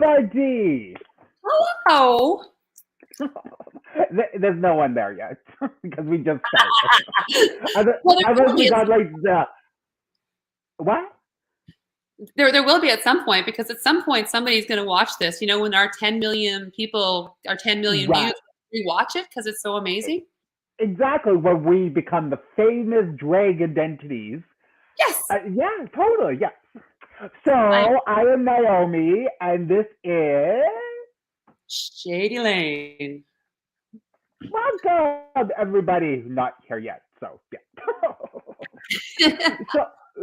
everybody. Hello. There's no one there yet because we just started. Well, I thought we got like the what? There will be at some point, because at some point somebody's going to watch this. You know, when our 10 million people, our 10 million Right. views, rewatch it because it's so amazing. Exactly, where we become the famous drag identities. Yes. Yeah, totally. Yes. So I am Naomi, and this is Shady Lane. Welcome, everybody. Not here yet, so yeah.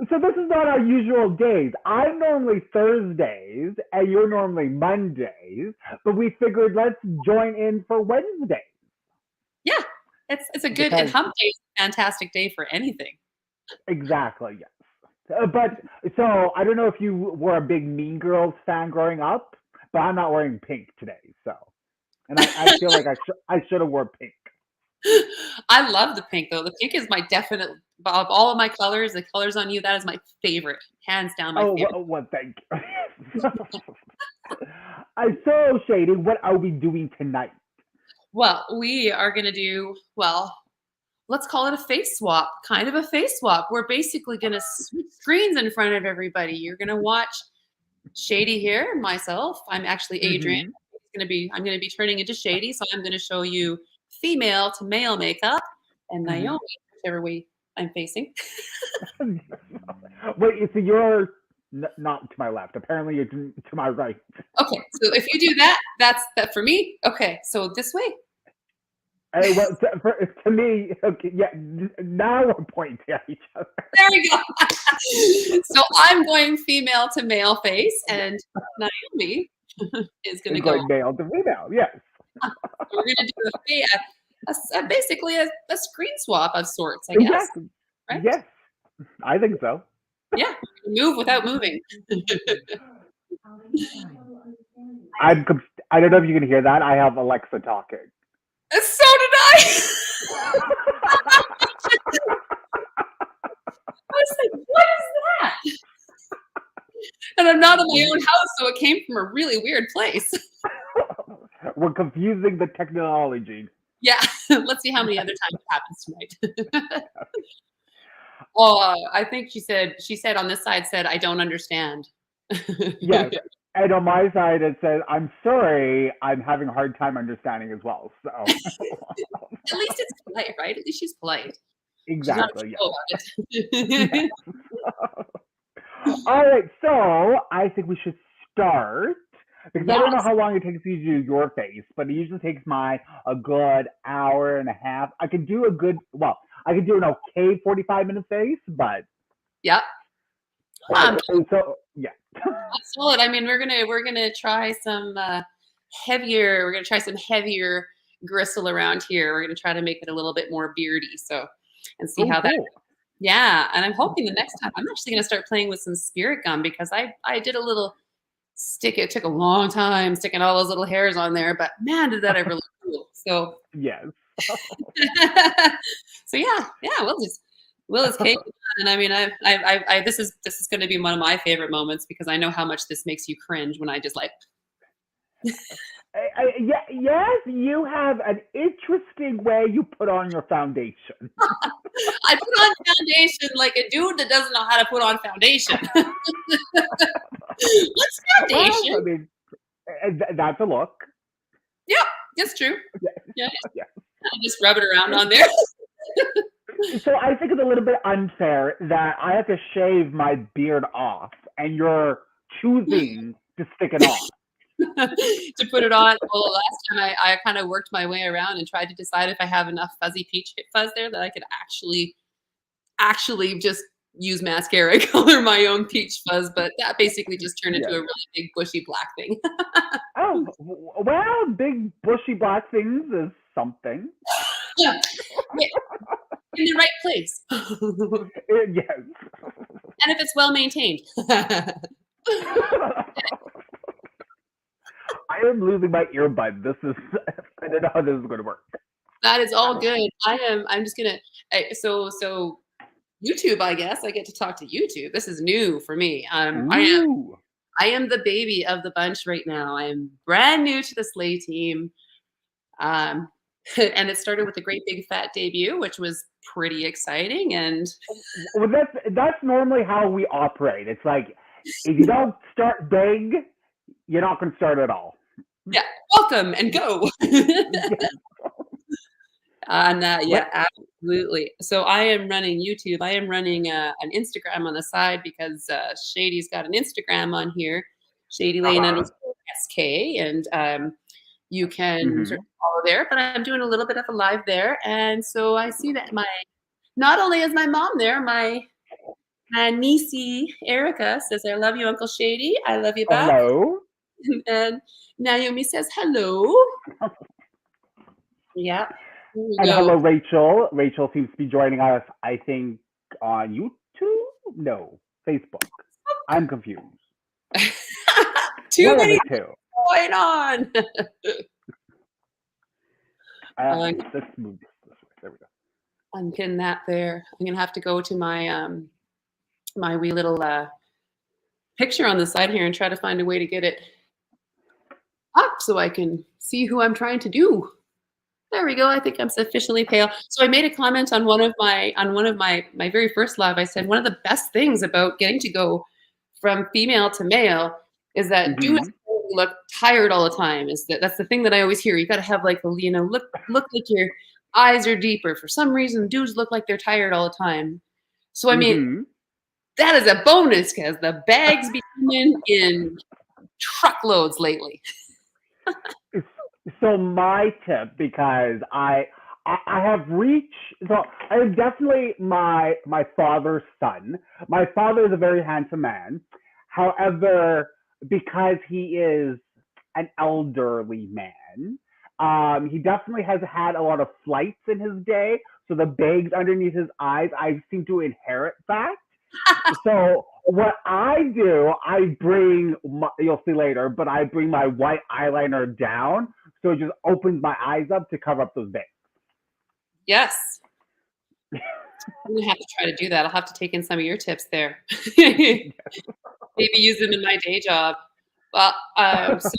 So this is not our usual days. I'm normally Thursdays, and you're normally Mondays, but we figured let's join in for Wednesdays. Yeah, it's a good Because, hump day. Is a fantastic day for anything. Exactly. Yes. But so I don't know if you were a big Mean Girls fan growing up, but I'm not wearing pink today. So, and I feel like I should have wore pink. I love the pink though. The pink is my definite, of all of my colors. The colors on you, that is my favorite, hands down. My favorite. Well, thank you. I'm so Shady. What are we doing tonight? Well, we are gonna do let's call it a face swap, kind of a face swap. We're basically going to switch screens in front of everybody. You're going to watch Shady here, myself. I'm actually Adrian. Mm-hmm. I'm going to be turning into Shady, so I'm going to show you female to male makeup, and Naomi, whichever way I'm facing. Wait, so you're not to my left. Apparently, you're to my right. Okay, so if you do that, that's that for me. Okay, so this way. Hey, well, to me, okay, yeah. Now we're pointing at each other. There we go. So I'm going female to male face, and Naomi is going to go male to female. Yes. We're going to do basically a screen swap of sorts, I guess. Yes. Right? Yes, I think so. Yeah, move without moving. I don't know if you can hear that. I have Alexa talking. So did I. I was like, what is that? And I'm not in my own house, so it came from a really weird place. We're confusing the technology. Yeah, let's see how many other times it happens tonight. I think she said on this side, I don't understand. Yes. And on my side, it says, I'm sorry, I'm having a hard time understanding as well. So at least it's polite, right? At least she's polite. Exactly. She's not yes. All right. So I think we should start because I don't know how long it takes you to do your face, but it usually takes a good hour and a half. I could do an okay 45-minute face, but yeah. So yeah. That's solid. I mean, we're gonna try some heavier. We're gonna try some heavier gristle around here. We're gonna try to make it a little bit more beardy. So, and see how that. Yeah, and I'm hoping the next time I'm actually gonna start playing with some spirit gum because I did a little stick. It took a long time sticking all those little hairs on there, but man, did that ever look cool. So yes. So yeah, we'll just cake it. And I mean, this is going to be one of my favorite moments because I know how much this makes you cringe when I just like. Yes, you have an interesting way you put on your foundation. I put on foundation like a dude that doesn't know how to put on foundation. What's foundation? Well, I mean, that's a look. Yep, that's true. Yeah. I just rub it around on there. So I think it's a little bit unfair that I have to shave my beard off and you're choosing to stick it on. To put it on. Well, last time I kind of worked my way around and tried to decide if I have enough fuzzy peach fuzz there that I could actually just use mascara and color my own peach fuzz, but that basically just turned into a really big bushy black thing. Oh, well, big bushy black things is something. Yeah. In the right place. Yes. And if it's well maintained. I am losing my earbud. I don't know how this is going to work. That is all good. I'm just going to, so YouTube, I guess. I get to talk to YouTube. This is new for me. I am I am the baby of the bunch right now. I am brand new to the Slay team. And it started with a great big fat debut, which was pretty exciting. And Well, that's normally how we operate. It's like if you don't start big, you're not going to start at all. yeah, welcome and go. And yeah, absolutely. So I am running YouTube. I am running an Instagram on the side because Shady's got an Instagram on here, Shady Lane and SK, and you can sort of follow there. But I'm doing a little bit of a live there, and so I see that not only is my mom there, my niecey Erica says, "I love you, Uncle Shady. I love you back." Hello. And Naomi says, "Hello." Yeah. There we And go. hello, Rachel. Rachel seems to be joining us, I think, on YouTube? No, Facebook. I'm confused. Too many two. going on. Let's move this way. There we go. Unpin that there. I'm gonna have to go to my my wee little picture on the side here and try to find a way to get it up so I can see who I'm trying to do. There we go. I think I'm sufficiently pale. So I made a comment on one of my very first live. I said one of the best things about getting to go from female to male is that dudes look tired all the time. That's the thing that I always hear. You got to have like look like your eyes are deeper. For some reason, dudes look like they're tired all the time. So I mean, that is a bonus because the bags be coming in truckloads lately. So my tip, because I have reached, so I am definitely my father's son. My father is a very handsome man. However, because he is an elderly man, he definitely has had a lot of flights in his day. So the bags underneath his eyes, I seem to inherit that. So what I do, you'll see later, but I bring my white eyeliner down so it just opens my eyes up to cover up those bags. Yes. I'm gonna have to try to do that. I'll have to take in some of your tips there. Maybe use them in my day job. Well, so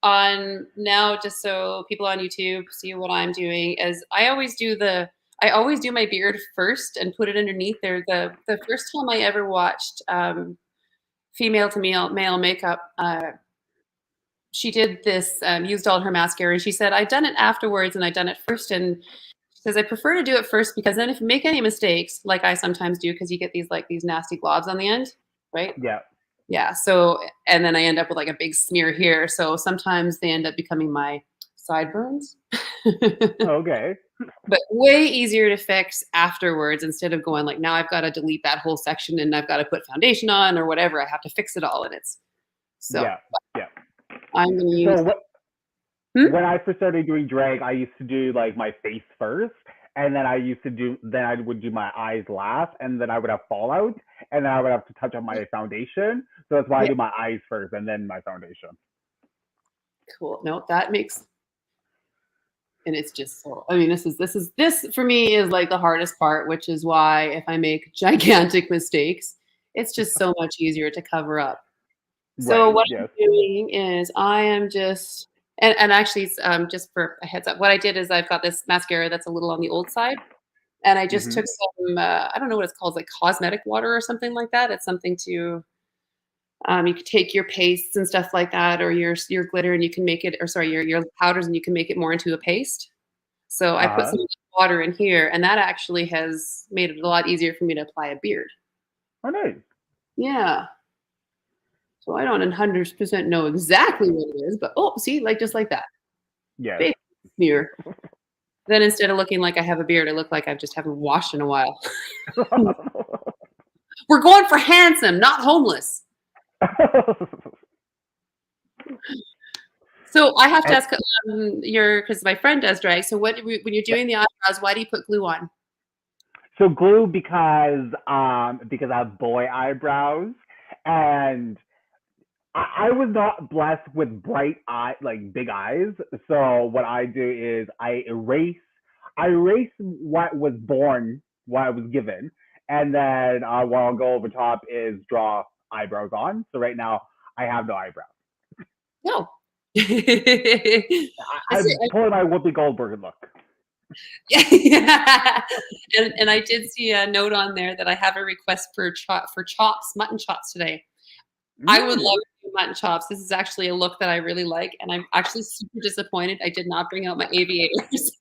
on now, just so people on YouTube see what I'm doing, is I always do my beard first and put it underneath there. The first time I ever watched female to male makeup, she did this, used all her mascara, and she said, I'd done it afterwards and I'd done it first. And she says, I prefer to do it first because then if you make any mistakes, like I sometimes do, because you get these nasty globs on the end, right? Yeah. Yeah. So, and then I end up with like a big smear here. So sometimes they end up becoming my sideburns. Okay. But way easier to fix afterwards instead of going like, now I've got to delete that whole section and I've got to put foundation on or whatever. I have to fix it all. And it's so. Yeah. I'm going to use. So when I first started doing drag, I used to do like my face first, and then I would do my eyes last, and then I would have fallout, and then I would have to touch up my foundation. So that's why I do my eyes first and then my foundation. Cool. No, that makes. And it's just so. I mean, this for me is like the hardest part, which is why if I make gigantic mistakes, it's just so much easier to cover up. So what I'm doing is I am just, and actually just for a heads up, what I did is I've got this mascara that's a little on the old side, and I just took some, I don't know what it's called, like cosmetic water or something like that. It's something to, you could take your pastes and stuff like that, or your glitter, and you can make it, or sorry, your powders, and you can make it more into a paste. So I put some water in here, and that actually has made it a lot easier for me to apply a beard. Oh, nice. Yeah. So I don't 100% know exactly what it is, but see, like just like that. Yeah. Big smear. Then instead of looking like I have a beard, I look like I just haven't washed in a while. We're going for handsome, not homeless. So I have to ask because my friend does drag. So when you're doing the eyebrows, why do you put glue on? So glue because I have boy eyebrows, and I was not blessed with bright big eyes. So what I do is I erase what was given, and then what I'll go over top is draw eyebrows on. So right now I have no eyebrows. No. I'm pulling my Whoopi Goldberg look. Yeah. And I did see a note on there that I have a request for chops, mutton chops today. I would love to do mutton chops. This is actually a look that I really like, and I'm actually super disappointed I did not bring out my aviators.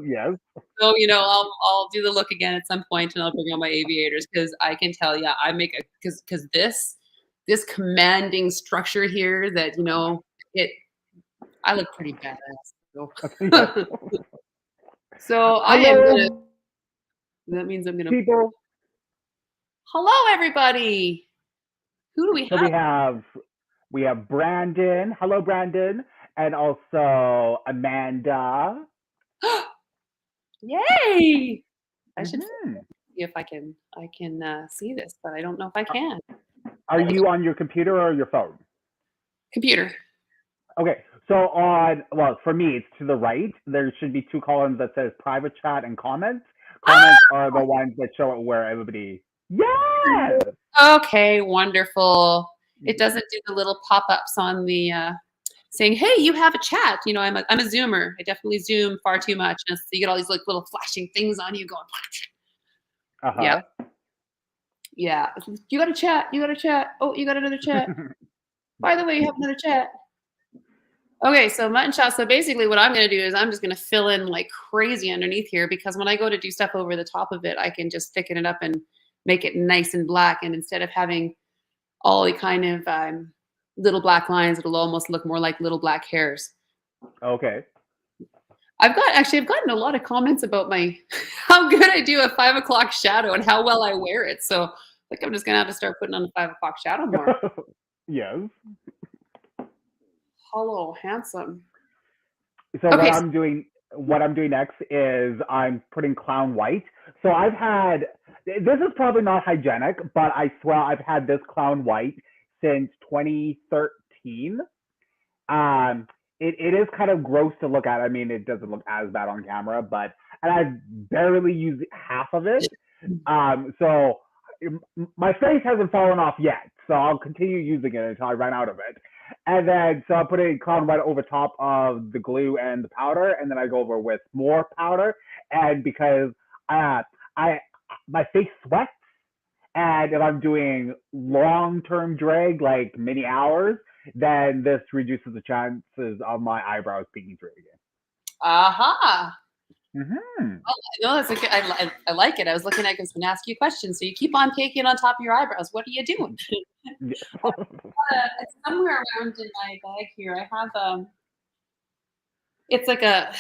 Yes. So, I'll do the look again at some point, and I'll bring out my aviators because I can tell you, I make a because this commanding structure here that it I look pretty badass. So, Yes. so I am gonna. Hello, That means I'm gonna. people. Hello, everybody. Who do we So have? we have Brandon. Hello, Brandon, and also Amanda. Yay! I should Hmm. see if I can see this, but I don't know if I can. Are you on your computer or your phone? Computer. Okay, so for me, it's to the right. There should be two columns that says private chat and comments. Comments are the ones that show it where everybody. Yes. Okay, wonderful. It doesn't do the little pop-ups on the saying, "Hey, you have a chat." I'm a Zoomer. I definitely Zoom far too much, and so you get all these like little flashing things on you going. Yeah, yeah. You got a chat. You got a chat. Oh, you got another chat. By the way, you have another chat. Okay, so mutton chops. So basically, what I'm going to do is I'm just going to fill in like crazy underneath here because when I go to do stuff over the top of it, I can just thicken it up and make it nice and black. And instead of having all the kind of little black lines, it'll almost look more like little black hairs. Okay. I've gotten a lot of comments about how good I do a 5 o'clock shadow and how well I wear it. So I'm just going to have to start putting on the 5 o'clock shadow more. Yes. Hello, handsome. So Okay. what I'm doing next is I'm putting clown white. So I've had this is probably not hygienic, but I swear I've had this clown white since 2013. It is kind of gross to look at. I mean, it doesn't look as bad on camera, and I've barely used half of it. So my face hasn't fallen off yet, so I'll continue using it until I run out of it. And then so I'm putting clown white over top of the glue and the powder, and then I go over with more powder. And because I my face sweats, and if I'm doing long-term drag, like many hours, then this reduces the chances of my eyebrows peeking through again. Aha. Mm-hmm. Oh, no, that's okay. I like it. I was looking at it, I was going to ask you a question. So you keep on peeking on top of your eyebrows. What are you doing? It's somewhere around in my bag here. I have it's like a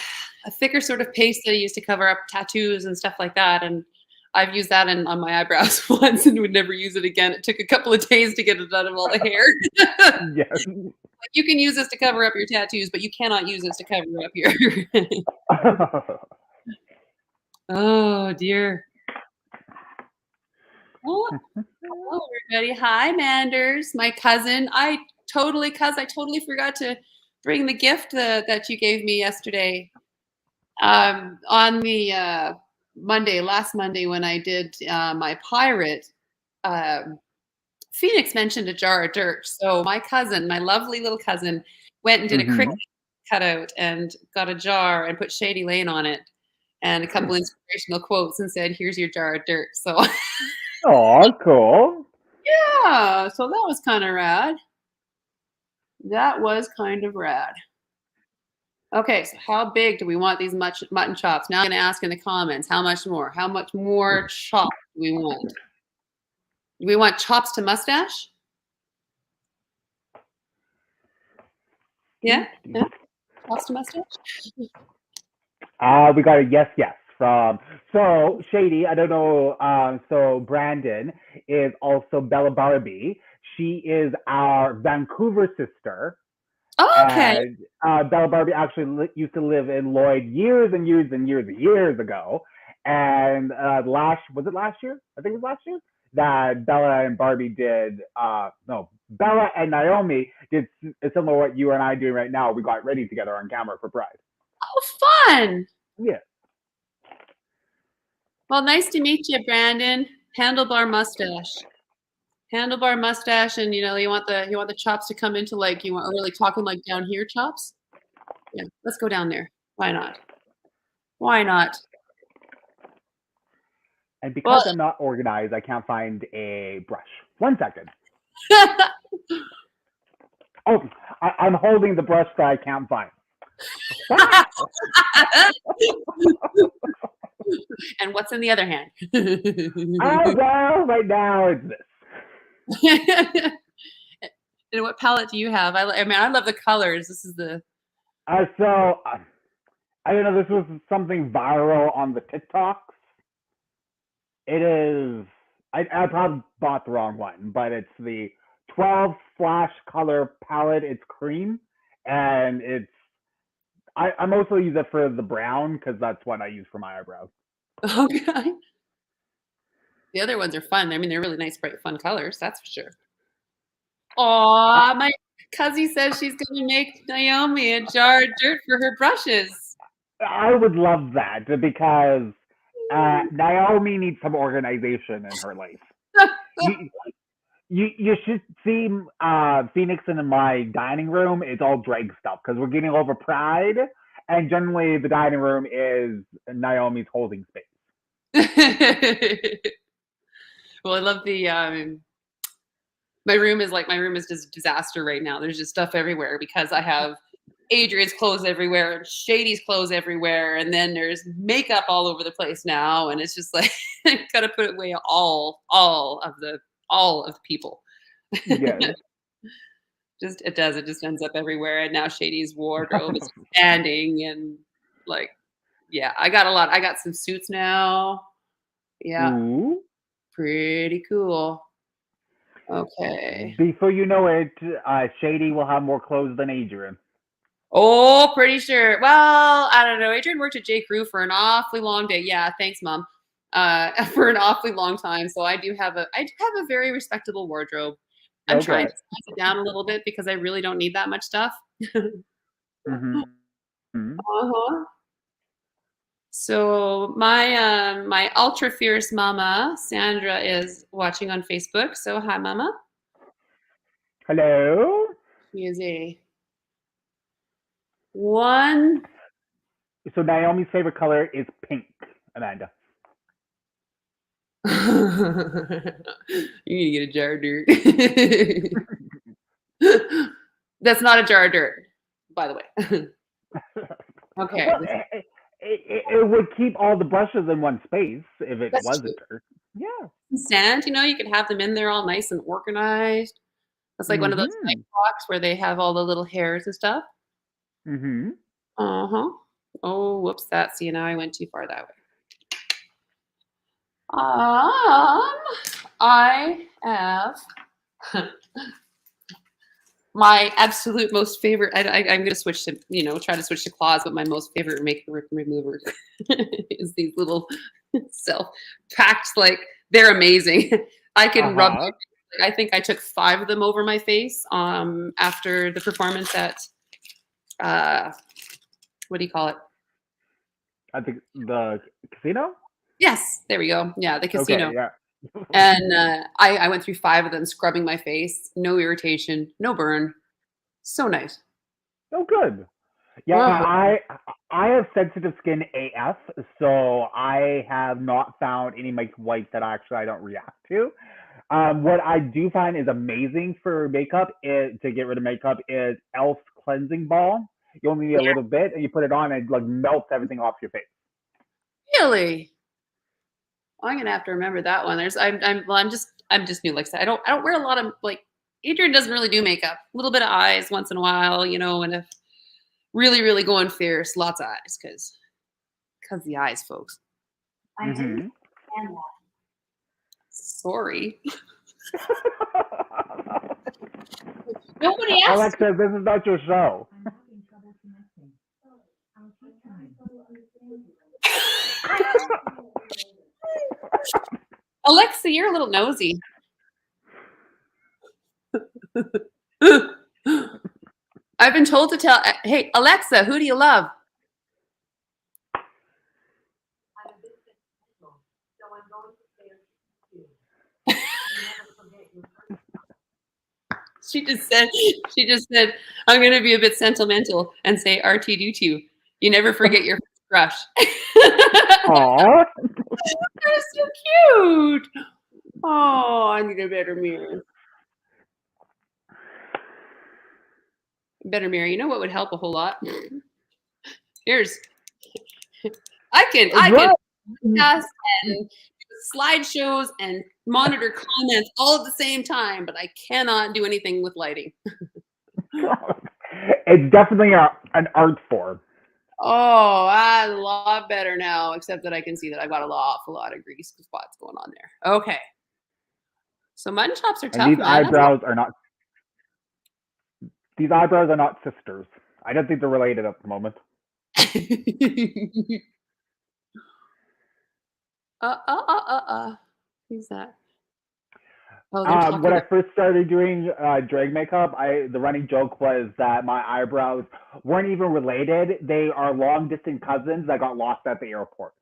thicker sort of paste that I use to cover up tattoos and stuff like that. And I've used that on my eyebrows once and would never use it again. It took a couple of days to get it out of all the hair. Yes. You can use this to cover up your tattoos, but you cannot use this to cover up your. Oh dear. Oh, hello everybody. Hi, Manders, my cousin. I totally forgot to bring the gift that you gave me yesterday. On the last Monday when I did my pirate, Phoenix mentioned a jar of dirt. So my cousin, my lovely little cousin, went and did a cricket cutout and got a jar and put Shady Lane on it and a couple inspirational quotes and said, "Here's your jar of dirt." So Oh, cool. yeah, so that was kind of rad. That was kind of rad. Okay, so how big do we want these mutton chops? Now I'm going to ask in the comments, how much more? How much more chop do we want? Do we want chops to mustache? Yeah? Yeah? Chops to mustache? We got a yes from Shady. I don't know. So Brandon is also Bella Barbie. She is our Vancouver sister. Oh, okay. And Bella Barbie actually used to live in Lloyd years and years and years ago. And was it last year? I think it was last year that Bella and Barbie did. No, Bella and Naomi did similar to what you and I are doing right now. We got ready together on camera for Pride. Oh, fun. Yeah. Well, nice to meet you, Brandon. Handlebar mustache. Handlebar mustache, and you want the chops to come into like you want really talking like down here chops. Yeah, let's go down there. Why not? Why not? And Well, because I'm not organized, I can't find a brush. 1 second. Oh, I'm holding the brush that I can't find. Wow. And what's in the other hand? Well, right now it's this. And what palette do you have? I mean, I love the colors. This is the. So, I don't know, this was something viral on the TikToks. It is, I probably bought the wrong one, but it's the 12 flash color palette. It's cream, and I mostly use it for the brown because that's what I use for my eyebrows. Okay. The other ones are fun. I mean, they're really nice, bright, fun colors. That's for sure. Aw, my cousin says she's gonna make Naomi a jar of dirt for her brushes. I would love that because Naomi needs some organization in her life. You, you should see Phoenix in my dining room. It's all drag stuff because we're getting over Pride, and generally the dining room is Naomi's holding space. Well, I love the my room is just a disaster right now. There's just stuff everywhere because I have Adrian's clothes everywhere and Shady's clothes everywhere, and then there's makeup all over the place now, and it's just like I gotta put away all of the people. Yes. It just ends up everywhere, and now Shady's wardrobe is standing, and like, yeah, I got some suits now. Yeah, Ooh. pretty cool. Okay. Before you know it, Shady will have more clothes than Adrian. Oh, pretty sure. Well, I don't know. Adrian worked at J. Crew for an awfully long day. Yeah, thanks, Mom. For an awfully long time. So I have a very respectable wardrobe. I'm trying Okay. to size it down a little bit because I really don't need that much stuff. Mm-hmm. Uh-huh. So my ultra fierce mama, Sandra, is watching on Facebook. So hi, Mama. Hello. She is a one. So Naomi's favorite color is pink, Amanda. You need to get a jar of dirt. That's not a jar of dirt, by the way. Okay. Well, it would keep all the brushes in one space if it That's true. wasn't dirt. Yeah. Sand, you can have them in there all nice and organized. That's like one of those night Mm-hmm. clocks where they have all the little hairs and stuff. Mm-hmm. Uh-huh. Oh, whoops, see, now I went too far that way. I have my absolute most favorite. I'm going to switch to, try to switch to claws, but my most favorite makeup remover is these little self-packed, like, they're amazing. I can rub. I think I took 5 of them over my face after the performance at, what do you call it? I think the casino? Yes, there we go. Yeah, the casino. Okay, yeah. And I went through 5 of them, scrubbing my face. No irritation, no burn. So nice. Oh, good. Yeah, I have sensitive skin AF, so I have not found any makeup white that actually I don't react to. What I do find is amazing for makeup is to get rid of makeup is Elf cleansing balm. You only need a little bit, and you put it on, and it like melts everything off your face. Really? Well, I'm gonna have to remember that one. I'm just new. Like I said, I don't wear a lot of, like, Adrian doesn't really do makeup. A little bit of eyes once in a while, and if really, really going fierce, lots of eyes, because the eyes, folks. I didn't understand that. Sorry. Nobody asked. Alexa, this is not your show. Alexa, you're a little nosy. I've been told to tell. Hey, Alexa, who do you love? She just said, I'm going to be a bit sentimental and say R2D2. You never forget your crush. Aw. That is so cute. Oh, I need a better mirror. Better mirror. You know what would help a whole lot? Here's. I can What? podcast and slideshows and monitor comments all at the same time, but I cannot do anything with lighting. It's definitely an art form. Oh, a lot better now, except that I can see that I've got awful lot of grease spots going on there. Okay. So mutton chops are And tough, these man. eyebrows are not. These eyebrows are not sisters. I don't think they're related at the moment. Who's that? Oh, they're talking. When I first started doing drag makeup, the running joke was that my eyebrows weren't even related. They are long distance cousins that got lost at the airport.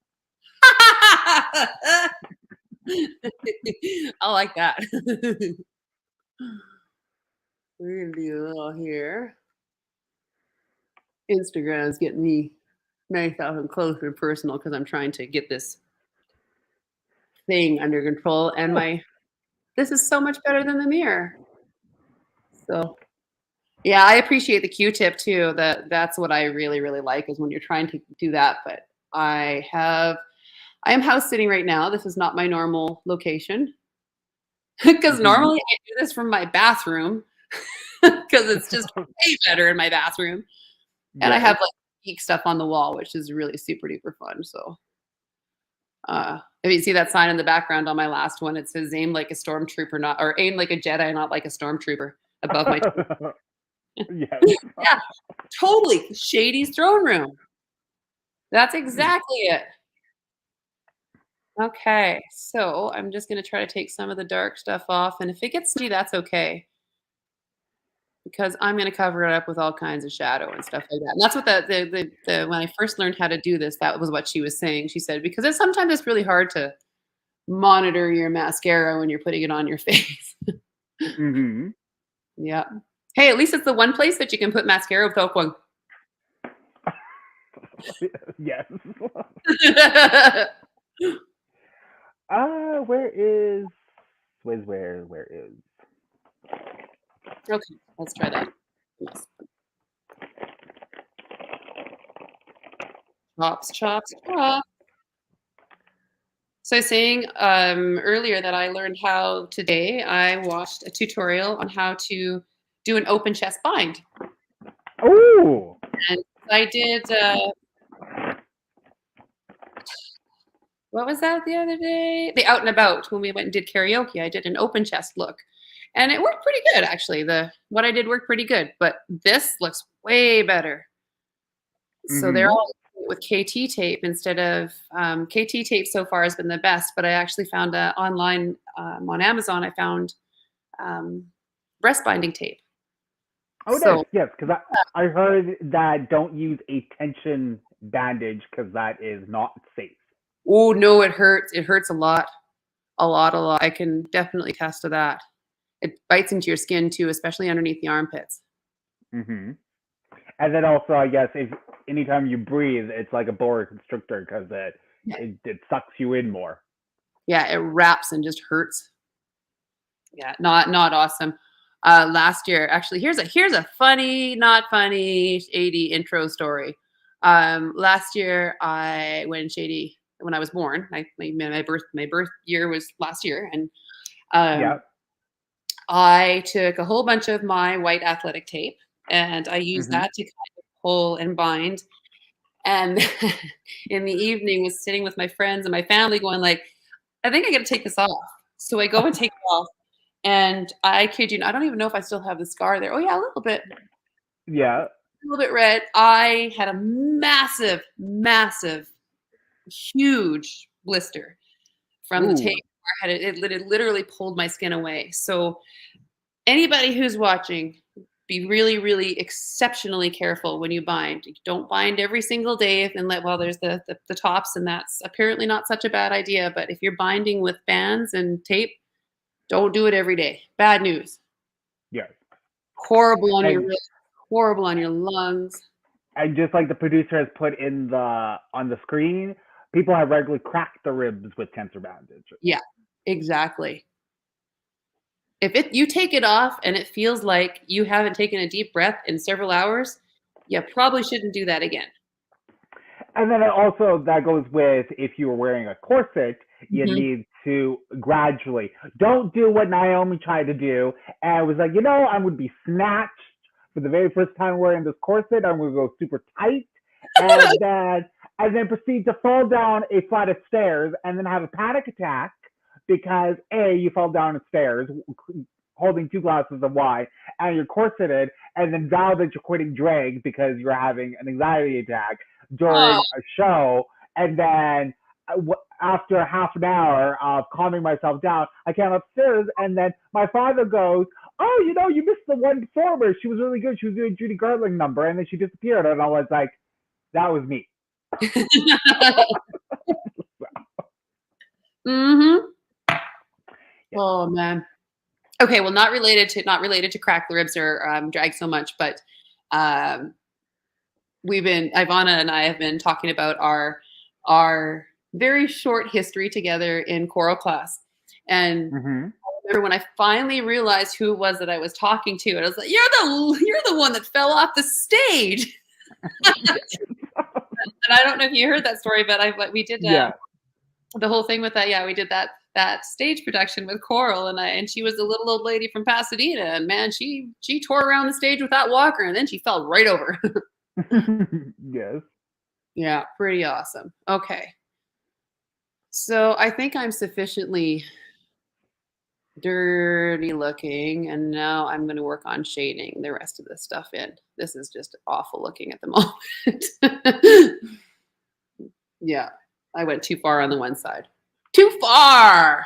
I like that. We're gonna do a little here. Instagram's getting me nice up and close and personal because I'm trying to get this thing under control. And this is so much better than the mirror. So yeah, I appreciate the Q-tip too. That's what I really, really like is when you're trying to do that. But I am house sitting right now. This is not my normal location because normally I do this from my bathroom because it's just way better in my bathroom. And I have like geek stuff on the wall, which is really super duper fun. So if you see that sign in the background on my last one, it says aim like a stormtrooper, or aim like a Jedi, not like a stormtrooper above my Yes. Yeah, totally. Shady's throne room. That's exactly it. Okay, so I'm just going to try to take some of the dark stuff off. And if it gets to you, that's okay. Because I'm going to cover it up with all kinds of shadow and stuff like that. And that's what when I first learned how to do this, that was what she was saying. She said, because sometimes it's really hard to monitor your mascara when you're putting it on your face. Yeah. Hey, at least it's the one place that you can put mascara without going. Yes. Where is? Okay, let's try that. Yes. Chops. So I was saying earlier that I learned how today I watched a tutorial on how to do an open chest bind. Oh. And I did. What was that the other day? The Out and About when we went and did karaoke. I did an open chest look, and it worked pretty good actually. What I did worked pretty good, but this looks way better. So they're all with KT tape instead of KT tape. So far has been the best, but I actually found online on Amazon. I found breast binding tape. Oh, so, yes, because I heard that don't use a tension bandage because that is not safe. Oh no, it hurts. It hurts a lot. I can definitely attest to that. It bites into your skin too, especially underneath the armpits. And then also, I guess, if anytime you breathe, it's like a boa constrictor because it sucks you in more. Yeah, it wraps and just hurts. Yeah, not awesome. Last year, actually, here's a funny, not funny Shady intro story. Last year, when I was born, my birth year was last year, and I took a whole bunch of my white athletic tape and I used that to kind of pull and bind. And in the evening, was sitting with my friends and my family, going like, "I think I got to take this off." So I go and take it off, and I kid you not, I don't even know if I still have the scar there. Oh yeah, a little bit. Yeah. A little bit red. I had a massive, huge blister from the tape. It literally pulled my skin away. So anybody who's watching, be really, really exceptionally careful when you bind. Don't bind every single day there's the tops, and that's apparently not such a bad idea. But if you're binding with bands and tape, don't do it every day. Bad news. Yes. Horrible on your And wrist, horrible on your lungs. and just like the producer has put in the on the screen, people have regularly cracked the ribs with tensor bandages. Yeah, exactly. If you take it off and it feels like you haven't taken a deep breath in several hours, you probably shouldn't do that again. And then also that goes with if you were wearing a corset, you Mhm. need to gradually don't do what Naomi tried to do and was like, I'm gonna be snatched for the very first time wearing this corset. I'm gonna go super tight and then proceed to fall down a flight of stairs and then have a panic attack because A, you fell down the stairs holding 2 glasses of wine and you're corseted and then vow that you're quitting drag because you're having an anxiety attack Oh, during a show, and then after half an hour of calming myself down, I came upstairs, and then my father goes, "Oh, you missed the one performer. She was really good. She was doing Judy Garland number, and then she disappeared." And I was like, "That was me." mhm. Yeah. Oh man. Okay, well, not related to crack the ribs or drag so much, but um, Ivana and I have been talking about our very short history together in choral class, and Mm-hmm. I remember when I finally realized who it was that I was talking to, and I was like, "You're the one that fell off the stage." And I don't know if you heard that story, but we did Yeah. the whole thing with that. Yeah, we did that stage production with choral, and she was a little old lady from Pasadena, and man, she tore around the stage with that walker, and then she fell right over. Yes. Yeah, pretty awesome. Okay. So I think I'm sufficiently dirty looking, and now I'm going to work on shading the rest of this stuff in. This is just awful looking at the moment. Yeah, I went too far on the one side. Too far!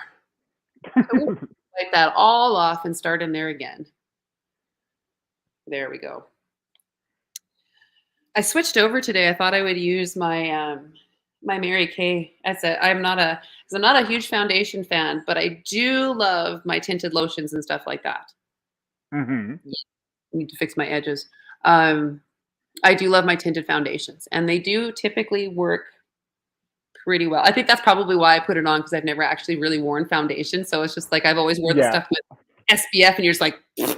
So we'll wipe that all off and start in there again. There we go. I switched over today. I thought I would use my Mary Kay. I'm not a huge foundation fan, but I do love my tinted lotions and stuff like that. Mm-hmm. I need to fix my edges. Um, I do love my tinted foundations, and they do typically work pretty well. I think that's probably why I put it on because I've never actually really worn foundation. So it's just like I've always wore the Yeah. stuff with SPF, and you're just like Yes.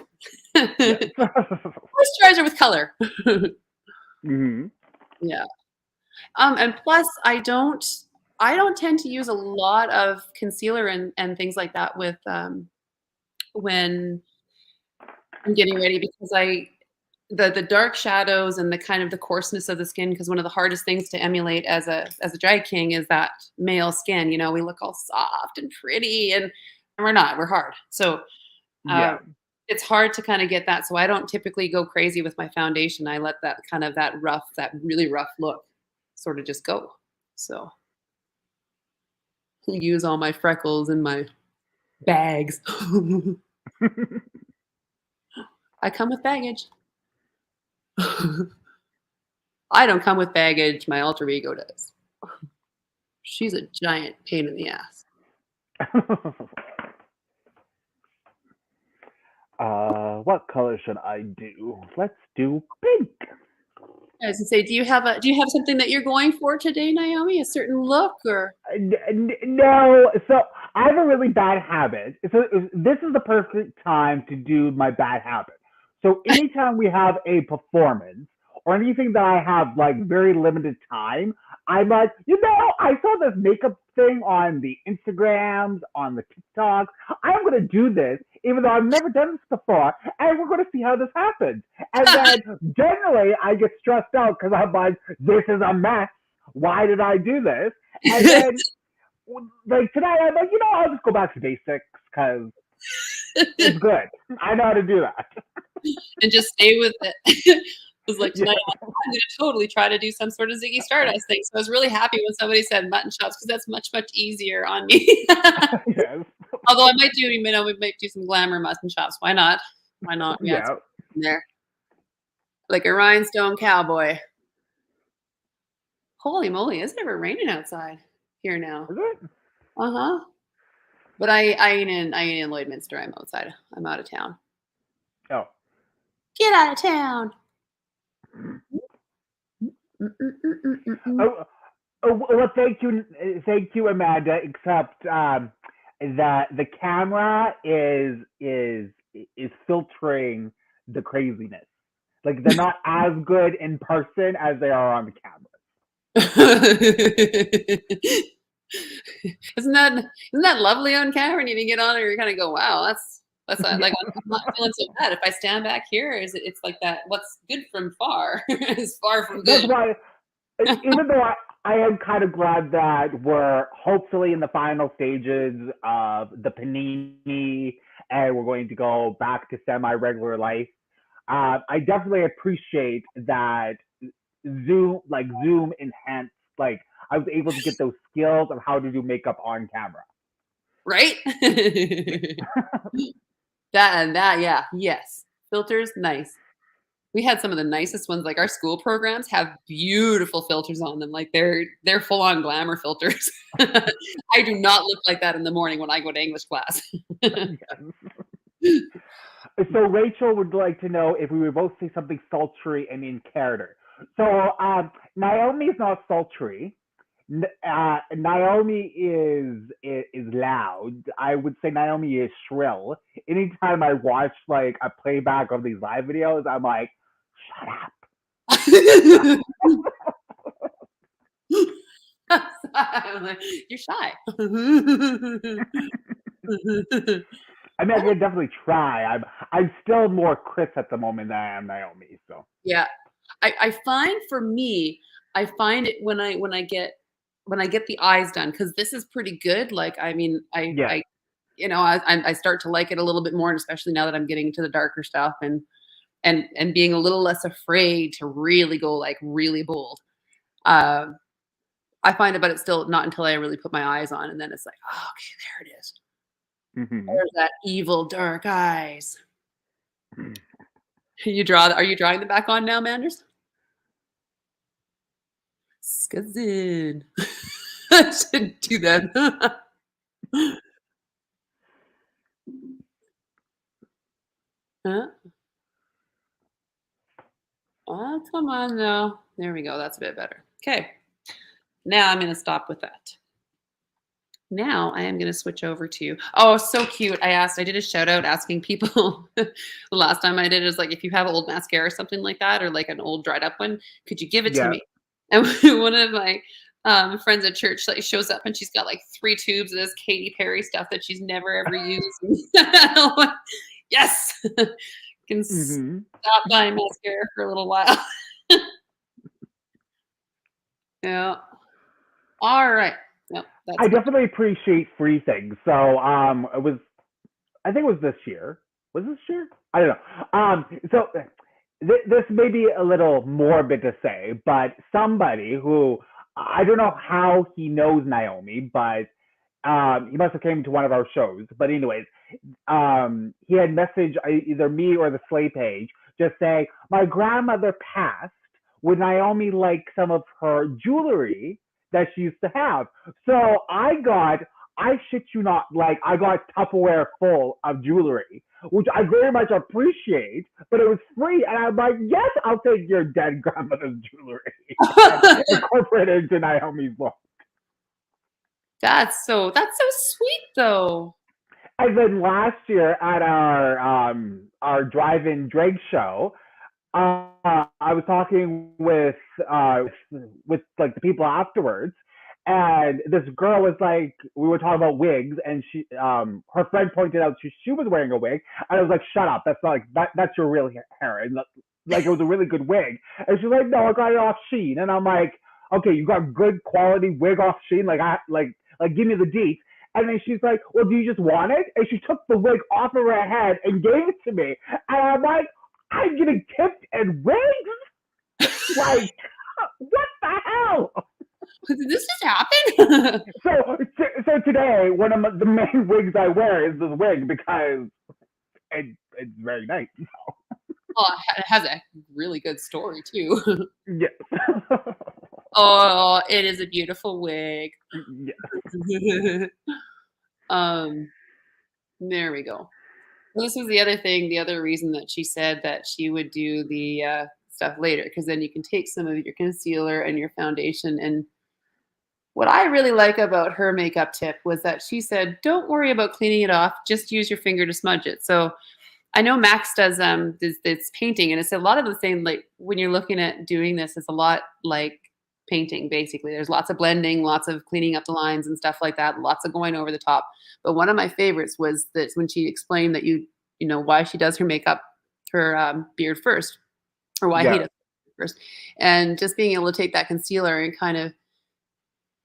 moisturizer with color. Mm-hmm. Yeah. And plus, I don't tend to use a lot of concealer and things like that with when I'm getting ready because the dark shadows and the kind of the coarseness of the skin, because one of the hardest things to emulate as a drag king is that male skin. We look all soft and pretty, and we're not. We're hard. So Yeah. it's hard to kind of get that. So I don't typically go crazy with my foundation. I let that kind of that really rough look sort of just go. So use all my freckles and my bags. I come with baggage. I don't come with baggage. My alter ego does. She's a giant pain in the ass. What color should I do? Let's do pink. I was gonna say, do you have something that you're going for today, Naomi? A certain look or No, so I have a really bad habit. So this is the perfect time to do my bad habit. So anytime we have a performance or anything that I have like very limited time, I'm like, I saw this makeup thing on the Instagrams, on the TikToks. I'm gonna do this, even though I've never done this before, and we're gonna see how this happens. And then generally I get stressed out because I'm like, this is a mess. Why did I do this? And then, like tonight, I'm like, I'll just go back to basics because it's good. I know how to do that. and just stay with it. It was like Yeah. tonight I'm gonna totally try to do some sort of Ziggy Stardust thing. So I was really happy when somebody said mutton chops because that's much, much easier on me. Yes. Although I might do, we might do some glamour mutton chops. Why not? Why not? Yeah, it's Yeah. in there. Like a rhinestone cowboy. Holy moly, is it ever raining outside here now? Is it? Uh-huh. But I ain't in Lloydminster. I'm outside. I'm out of town. Oh. Get out of town. Mm-mm-mm-mm-mm-mm. Oh, well, thank you, Amanda. Except that the camera is filtering the craziness. Like they're not as good in person as they are on the camera. Isn't that lovely on camera? And you can get on it, you kind of go, wow, that's Yeah. like I'm not feeling so bad. If I stand back here, it's like that. What's good from far is far from That's good. why, even though I am kind of glad that we're hopefully in the final stages of the panini and we're going to go back to semi-regular life. I definitely appreciate that Zoom enhanced. Like I was able to get those skills of how to do makeup on camera. Right? That, yeah, yes. Filters, nice. We had some of the nicest ones. Like our school programs have beautiful filters on them. Like they're full on glamour filters. I do not look like that in the morning when I go to English class. So Rachel would like to know if we would both say something sultry and in character. So Naomi is not sultry. Naomi is loud. I would say Naomi is shrill. Anytime I watch like a playback of these live videos, I'm like, shut up. You're shy. I mean, I can definitely try. I'm still more Chris at the moment than I am Naomi. So Yeah. I find for me, I find it when I get the eyes done, because this is pretty good. Like, I mean, yeah. I start to like it a little bit more, and especially now that I'm getting into the darker stuff and being a little less afraid to really go like really bold. Um, I find it, but it's still not until I really put my eyes on, and then it's like, oh, okay, there it is. Mm-hmm. There's that evil dark eyes. Are you drawing them back on now, Manders? Skazin. I should do that. Huh? Oh, come on now. There we go. That's a bit better. Okay. Now I'm going to stop with that. Now I am going to switch over to, oh, so cute. I did a shout out asking people the last time I did it was like, if you have old mascara or something like that, or like an old dried up one, could you give it to Yeah. me? And one of my friends at church like shows up and she's got like 3 tubes of this Katy Perry stuff that she's never ever used. Yes, can Mm-hmm. stop buying mascara for a little while. Yeah. All right. No, I that's good. definitely appreciate free things. So it was I think it was this year. Was this year? I don't know. So this may be a little morbid to say, but somebody who I don't know how he knows Naomi, but he must have came to one of our shows. But anyways, he had messaged either me or the Slay page just saying, my grandmother passed. Would Naomi like some of her jewelry that she used to have? So I shit you not, like I got Tupperware full of jewelry, which I very much appreciate, but it was free. And I'm like, yes, I'll take your dead grandmother's jewelry and incorporate it into Naomi's book. That's so sweet though. And then last year at our drive-in drag show, I was talking with like the people afterwards, and this girl was like, we were talking about wigs, and her friend pointed out she was wearing a wig, and I was like, shut up, that's not like that's your real hair, and like it was a really good wig, and she's like, no, I got it off Sheen, and I'm like, okay, you got good quality wig off Sheen, like give me the deets. And then she's like, well, do you just want it? And she took the wig off of her head and gave it to me. And I'm like, I'm getting tipped and wigs? Like, what the hell? Did this just happen? So today, one of the main wigs I wear is this wig because it's very nice. Oh, it has a really good story too. Yes. Oh, it is a beautiful wig. Yes. um, there we go. this was the other thing, the other reason that she said that she would do the stuff later, because then you can take some of your concealer and your foundation. And what I really like about her makeup tip was that she said, don't worry about cleaning it off, just use your finger to smudge it. So I know Max does this painting, and it's a lot of the same. Like when you're looking at doing this, it's a lot like painting. Basically, there's lots of blending, lots of cleaning up the lines and stuff like that, lots of going over the top. But one of my favorites was that when she explained that you know why she does her makeup, her beard first, or why he Yeah. does it first, and just being able to take that concealer and kind of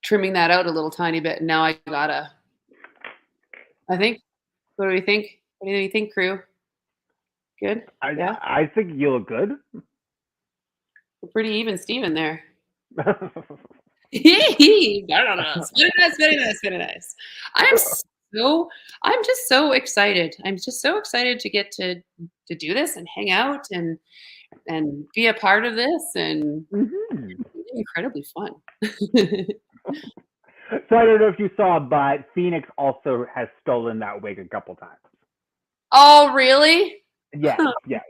trimming that out a little tiny bit. And now I think. What do we think? What do you think, crew? Good. Yeah. I think you look good. We're pretty even Steven there. Very nice, very nice, very nice. I'm just so excited. I'm just so excited to get to do this and hang out and be a part of this, and Mhm. it's incredibly fun. So I don't know if you saw, but Phoenix also has stolen that wig a couple times. Oh, really? Yes, yes.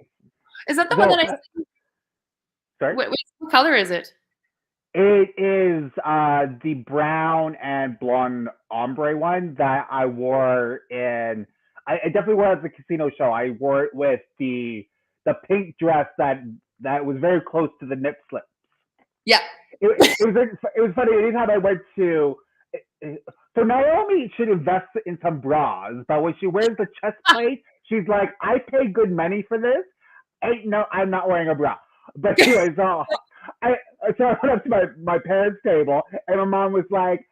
Is that the one So, that sorry? what color is it? It is the brown and blonde ombre one that I wore in. I definitely wore it at the casino show. I wore it with the pink dress that was very close to the nip slip. Yeah. It was funny. Anytime I went to, so Naomi should invest in some bras, but when she wears the chest plate, she's like, "I pay good money for this. Ain't no, I'm not wearing a bra." But anyway, I so I went up to my parents' table, and my mom was like,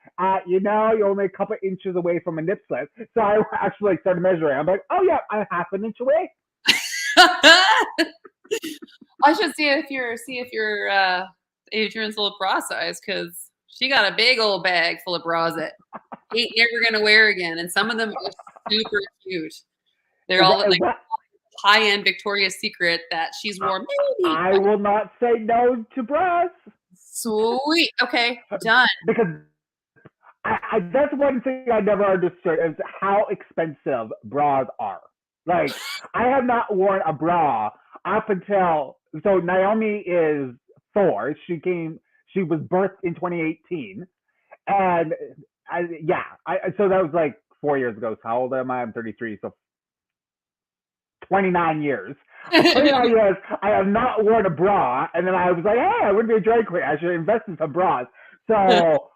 you're only a couple inches away from a nip slip. So I actually started measuring. I'm like, "Oh yeah, I'm half an inch away." I should see if you're Adrian's little bra size, because she got a big old bag full of bras that ain't ever gonna wear again, and some of them are super cute. They're all like high-end Victoria's Secret that she's worn. Maybe. I will not say no to bras. Sweet. Okay, done. Because that's one thing I never understood is how expensive bras are. Like, I have not worn a bra up until, so Naomi is 4. She was birthed in 2018. And so that was like 4 years ago. So how old am I? I'm 33. So 29 years. 29 years, I have not worn a bra. And then I was like, hey, I wouldn't be a drag queen. I should invest in some bras. So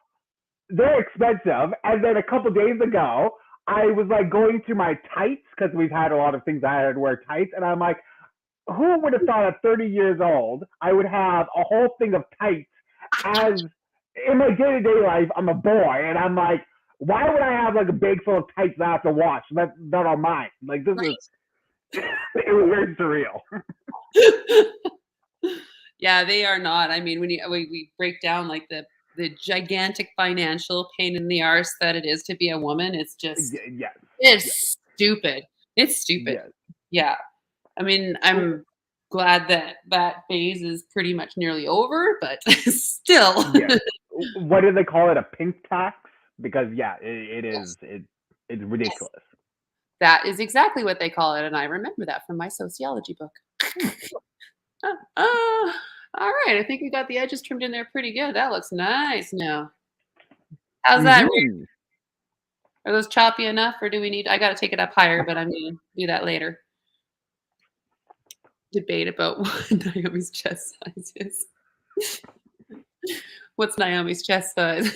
they're expensive. And then a couple days ago, I was like going through my tights, because we've had a lot of things I had to wear tights. And I'm like, who would have thought at 30 years old, I would have a whole thing of tights as in my day-to-day life, I'm a boy. And I'm like, why would I have like a bag full of tights that I have to wash? That are mine. Like, this is, it was very surreal. Yeah, they are not. I mean, when we break down like the gigantic financial pain in the arse that it is to be a woman, it's just it's stupid. It's stupid. Yes. Yeah. I mean, I'm glad that phase is pretty much nearly over, but still. Yeah. What do they call it? A pink tax? Because it is. It's ridiculous. That is exactly what they call it, and I remember that from my sociology book. All right, I think we got the edges trimmed in there pretty good. That looks nice now. How's that? Are those choppy enough, or do we need? I got to take it up higher, but I'm gonna do that later. Debate about what Naomi's chest size is. What's Naomi's chest size?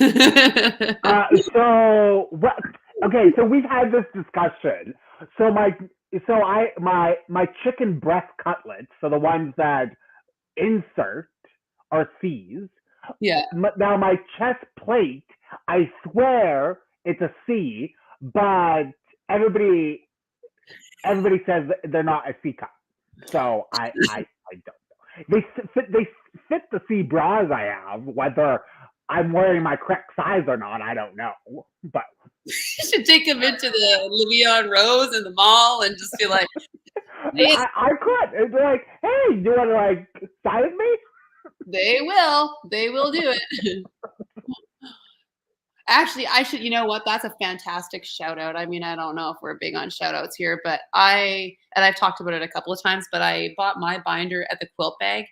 So what? Okay, so we've had this discussion. So my chicken breast cutlets, so the ones that insert, are C's. Yeah. Now my chest plate, I swear it's a C, but everybody says they're not a C cup. So I don't know. They fit the C bras I have. Whether I'm wearing my correct size or not, I don't know. But you should take them into the Levion Rose in the mall and just be like, I could. It's like, hey, do you want to like size me? They will do it. Actually, I should, you know what? That's a fantastic shout out. I mean, I don't know if we're big on shout outs here, but I've talked about it a couple of times, but I bought my binder at the Quilt Bag.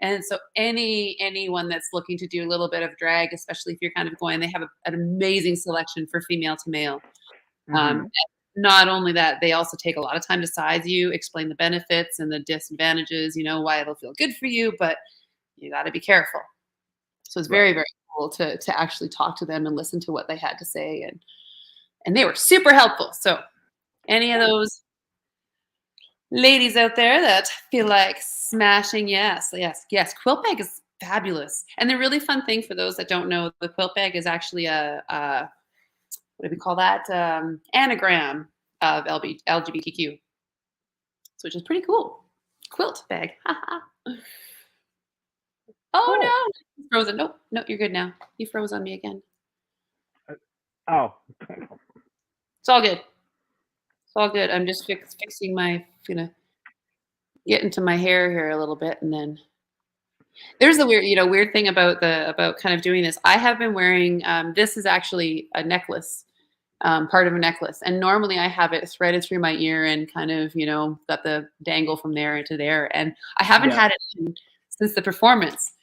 And so anyone that's looking to do a little bit of drag, especially if you're kind of going, they have an amazing selection for female to male. Mm-hmm. Not only that, they also take a lot of time to size you, explain the benefits and the disadvantages, why it'll feel good for you, but you got to be careful. So it's very, Right. very cool to actually talk to them and listen to what they had to say. And they were super helpful. So any of those ladies out there that feel like smashing, yes. Quilt Bag is fabulous. And the really fun thing for those that don't know, the Quilt Bag is actually a what do we call that? Anagram of LGBTQ. So which is pretty cool. Quilt Bag. Oh Cool. no, he's frozen. Nope, no, you're good now. You froze on me again. Oh. It's all good. It's all good. I'm just fixing my, get into my hair here a little bit, and then there's a weird thing about kind of doing this. I have been wearing this is actually a necklace, part of a necklace, and normally I have it threaded through my ear and kind of got the dangle from there into there, and I haven't Yeah. had it since the performance,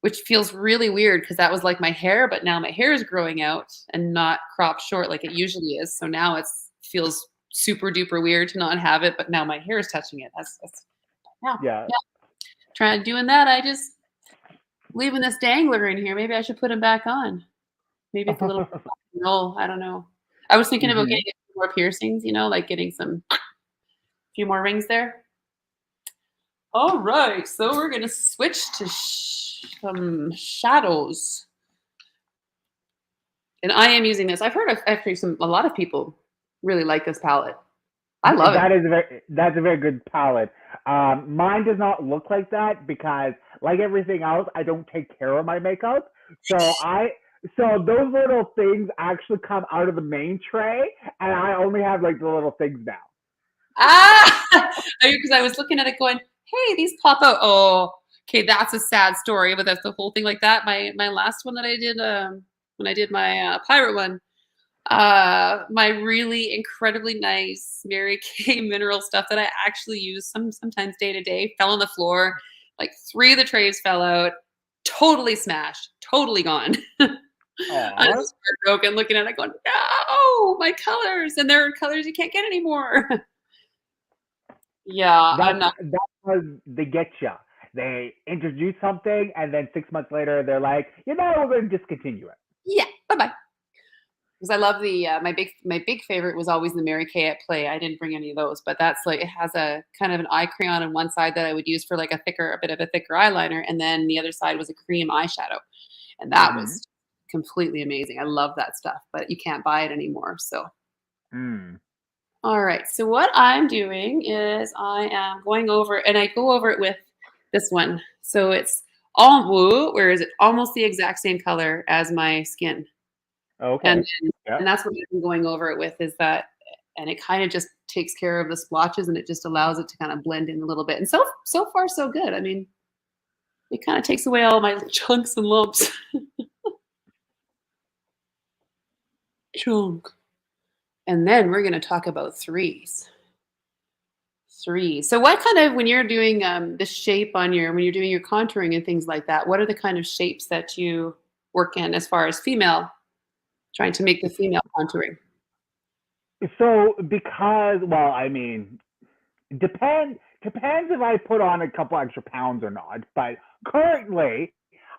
which feels really weird because that was like my hair, but now my hair is growing out and not cropped short like it usually is. So now it feels super duper weird to not have it, but now my hair is touching it. That's Yeah. Trying doing that. I just leaving this dangler in here. Maybe I should put him back on. Maybe it's a little no, I don't know. I was thinking about Mm-hmm. getting a few more piercings, like getting a few more rings there. All right, so we're gonna switch to some shadows. And I am using this. I've heard of actually a lot of people really like this palette. I love it. That's a very good palette. Mine does not look like that because, like everything else, I don't take care of my makeup. So those little things actually come out of the main tray, and I only have like the little things now. Because I was looking at it going, hey, these pop out. Oh, okay, that's a sad story, but that's the whole thing like that. My last one that I did when I did my pirate one, my really incredibly nice Mary Kay mineral stuff that I actually use sometimes day to day fell on the floor. Like 3 of the trays fell out, totally smashed, totally gone. I Aw. was heartbroken looking at it going, no, my colors. And there are colors you can't get anymore. Yeah, I'm not. That's because they get you. They introduce something, and then 6 months later, they're like, we're going to discontinue it. Yeah, bye-bye. Because I love the my big favorite was always the Mary Kay at Play. I didn't bring any of those, but that's like it has a kind of an eye crayon on one side that I would use for like a bit of a thicker eyeliner, and then the other side was a cream eyeshadow, and that Mm-hmm. was completely amazing. I love that stuff, but you can't buy it anymore. So, Mm. all right. So what I'm doing is I am going over, and I go over it with this one. So it's where is it? Almost the exact same color as my skin. Okay. And Yeah. and that's what I've been going over it with is that, and it kind of just takes care of the splotches and it just allows it to kind of blend in a little bit. And so far so good. I mean, it kind of takes away all my chunks and lumps. Chunk. And then we're going to talk about threes. So what kind of, when you're doing the shape when you're doing your contouring and things like that, what are the kind of shapes that you work in as far as trying to make the female contouring? So well, I mean, depends if I put on a couple extra pounds or not. But currently,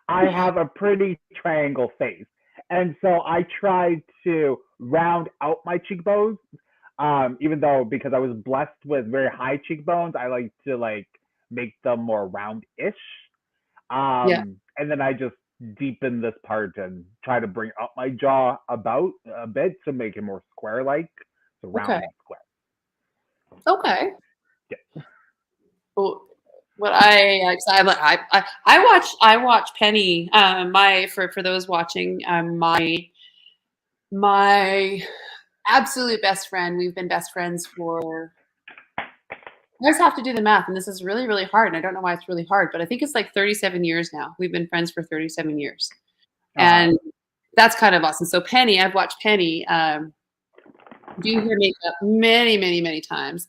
I have a pretty triangle face, and so I try to round out my cheekbones. Even though because I was blessed with very high cheekbones, I like to make them more round-ish. Yeah. And then I just deepen this part and try to bring up my jaw about a bit to make it more square-like, so Okay. round and square. Okay. Yeah. Well, what I watch Penny. For those watching, my absolute best friend. We've been best friends for. I just have to do the math, and this is really really hard. And I don't know why it's really hard, but I think it's like 37 years now. We've been friends for 37 years, Uh-huh. and that's kind of awesome. So Penny, I've watched Penny do her makeup many, many, many times.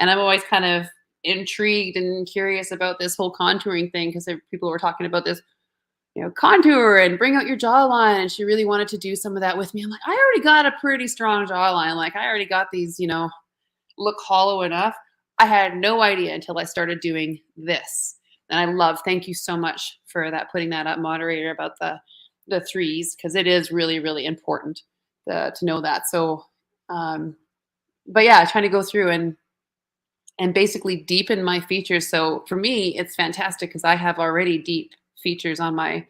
And I'm always kind of intrigued and curious about this whole contouring thing because people were talking about this, contour and bring out your jawline. And she really wanted to do some of that with me. I'm like, I already got a pretty strong jawline. Like I already got these, look hollow enough. I had no idea until I started doing this. And thank you so much for that, putting that up, moderator, about the threes, because it is really, really important to know that. So, but yeah, trying to go through and basically deepen my features. So for me, it's fantastic because I have already deep features on my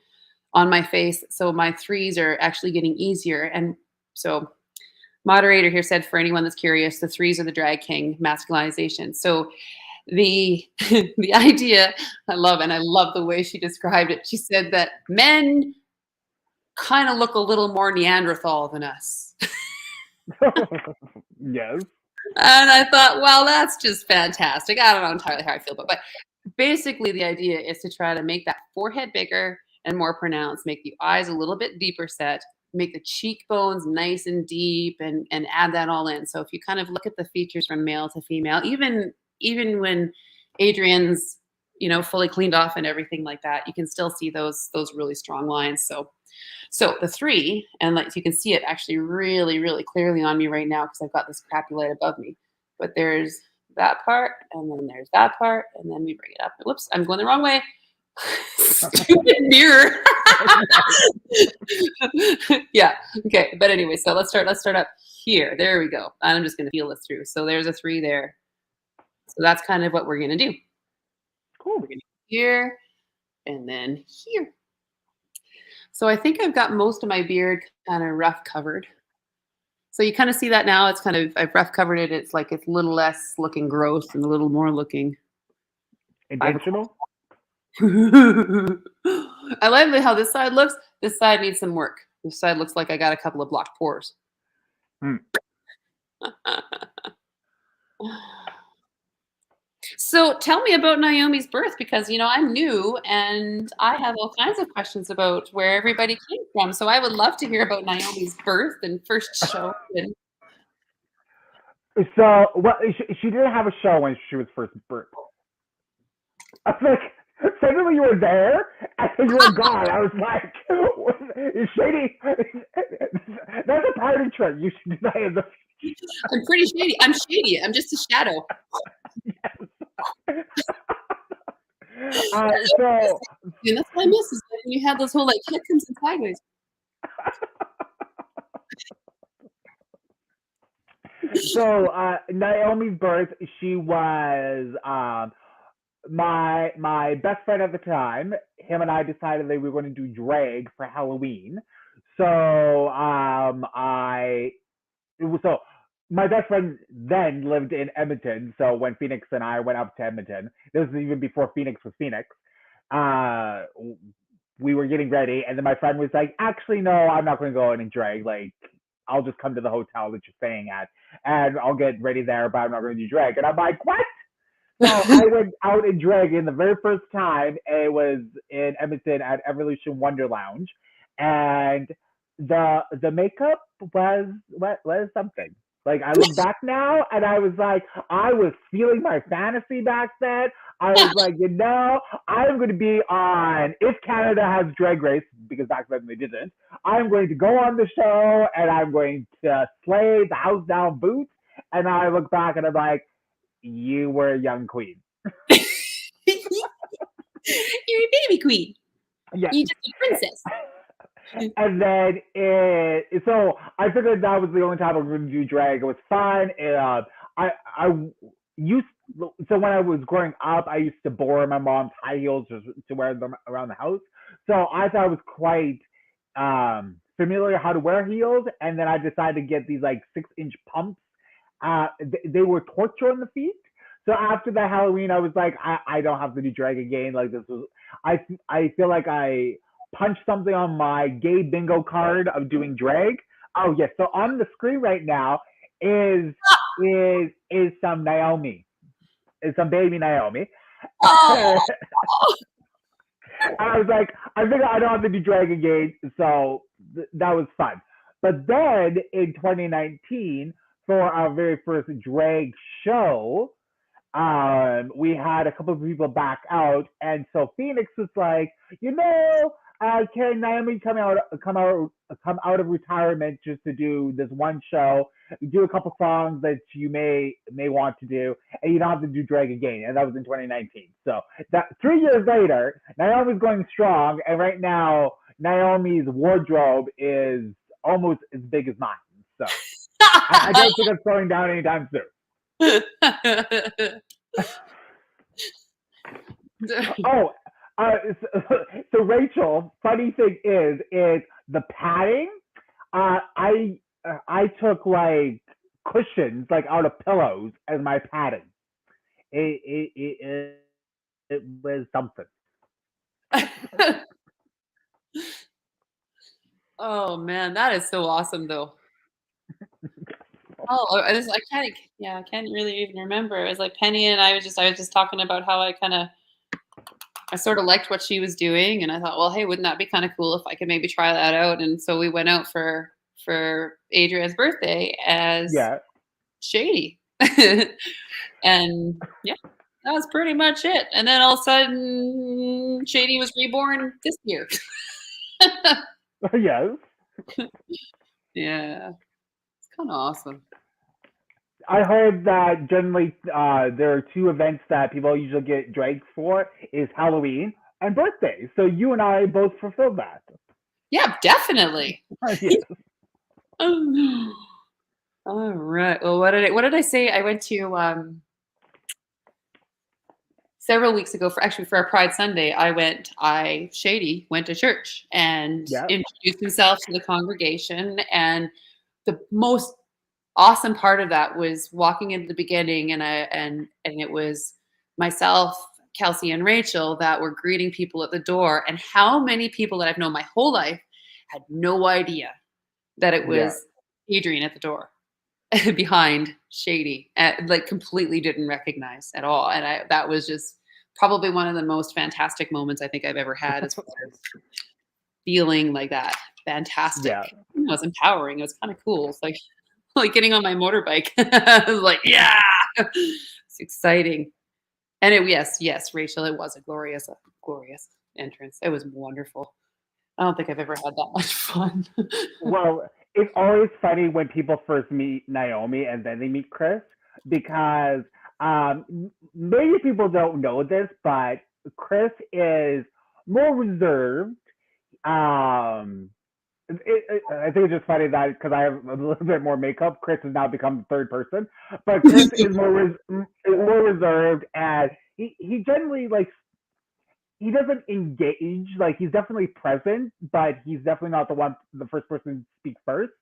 face. So my threes are actually getting easier. And so moderator here said, for anyone that's curious, the threes are the drag king masculinization. So the the idea, I love the way she described it. She said that men kind of look a little more Neanderthal than us. Yes. And I thought, well, that's just fantastic. I don't know entirely how I feel, but basically the idea is to try to make that forehead bigger and more pronounced, make the eyes a little bit deeper set, make the cheekbones nice and deep, and add that all in. So if you kind of look at the features from male to female, even when Adrian's, fully cleaned off and everything like that, you can still see those really strong lines. So the three, and like you can see it actually really, really clearly on me right now because I've got this crappy light above me. But there's that part, and then there's that part, and then we bring it up. Whoops, I'm going the wrong way. Stupid mirror. Yeah. Okay. But anyway, so let's start up here. There we go. I'm just going to feel this through. So there's a three there. So that's kind of what we're going to do. Cool. We're going to here and then here. So I think I've got most of my beard kind of rough covered. So you kind of see that now. It's kind of, I've rough covered it. It's like it's a little less looking gross and a little more looking intentional. I like how this side looks. This side needs some work. This side looks like I got a couple of blocked pores. So tell me about Naomi's birth, because I'm new and I have all kinds of questions about where everybody came from. So I would love to hear about Naomi's birth and first show. So, well, she didn't have a show when she was first birth. I was like, suddenly you were there and you were gone. I was like, Shady, that's a party trick. You should do that in the future. I'm pretty shady. I'm shady. I'm just a shadow. So that's what I miss, is when you had those whole like head comes in sideways. So Naomi's birth, she was my best friend at the time. Him and I decided that we were going to do drag for Halloween. So my best friend then lived in Edmonton. So when Phoenix and I went up to Edmonton, this was even before Phoenix was Phoenix. We were getting ready, and then my friend was like, "Actually, no, I'm not going to go in and drag. Like, I'll just come to the hotel that you're staying at, and I'll get ready there, but I'm not going to do drag." And I'm like, "What?" So I went out in drag in the very first time. It was in Edmonton at Evolution Wonder Lounge, and the makeup was something. Like, I look back now and I was like, I was feeling my fantasy back then. I was like, I'm going to be on, if Canada has Drag Race, because back then they didn't, I'm going to go on the show and I'm going to slay the house down boots. And I look back and I'm like, you were a young queen. You're a baby queen. Yeah. You're just a princess. And then so I figured that was the only time I was going to do drag. It was fun. So when I was growing up, I used to borrow my mom's high heels to wear them around the house. So I thought it was quite familiar how to wear heels. And then I decided to get these like 6-inch pumps. They were torture on the feet. So after that Halloween, I was like, I don't have to do drag again. Like, this was, I feel like I punched something on my gay bingo card of doing drag. Oh yes. So on the screen right now is some Naomi. Is some baby Naomi. Oh. I was like, I think I don't have to do drag again. So that was fun. But then in 2019, for our very first drag show, we had a couple of people back out, and so Phoenix was like, can Naomi come out of retirement just to do this one show, do a couple songs that you may want to do, and you don't have to do drag again. And that was in 2019. So that 3 years later, Naomi's going strong, and right now Naomi's wardrobe is almost as big as mine. So I don't think I'm slowing down anytime soon. Oh, so Rachel, funny thing is the padding. I took like cushions like out of pillows as my padding. It was something. Oh man, that is so awesome though. Oh, I can't really even remember. It was like Penny and I was just talking about how I sort of liked what she was doing, and I thought, well, hey, wouldn't that be kind of cool if I could maybe try that out? And so we went out for Adria's birthday as Shady, and yeah, that was pretty much it. And then all of a sudden, Shady was reborn this year. Yes. Yeah, it's kind of awesome. I heard that generally there are two events that people usually get dragged for is Halloween and birthday. So you and I both fulfilled that. Yeah, definitely. Yes. All right. Well, what did I say? I went to several weeks ago for our Pride Sunday. Shady went to church and introduced himself to the congregation, and the most awesome part of that was walking into the beginning, and it was myself, Kelsey, and Rachel that were greeting people at the door, and how many people that I've known my whole life had no idea that it was Adrian at the door behind Shady, like completely didn't recognize at all. And that was just probably one of the most fantastic moments I think I've ever had as far as feeling like that. Fantastic. Yeah. It was empowering. It was kind of cool. It's like getting on my motorbike. I was like, yeah, it's exciting. And yes, Rachel, it was a glorious entrance. It was wonderful. I don't think I've ever had that much fun. Well, it's always funny when people first meet Naomi and then they meet Chris, because maybe people don't know this, but Chris is more reserved. I think it's just funny that because I have a little bit more makeup, Chris has now become the third person. But Chris is more reserved, and he generally he doesn't engage. Like, he's definitely present, but he's definitely not the first person to speak first.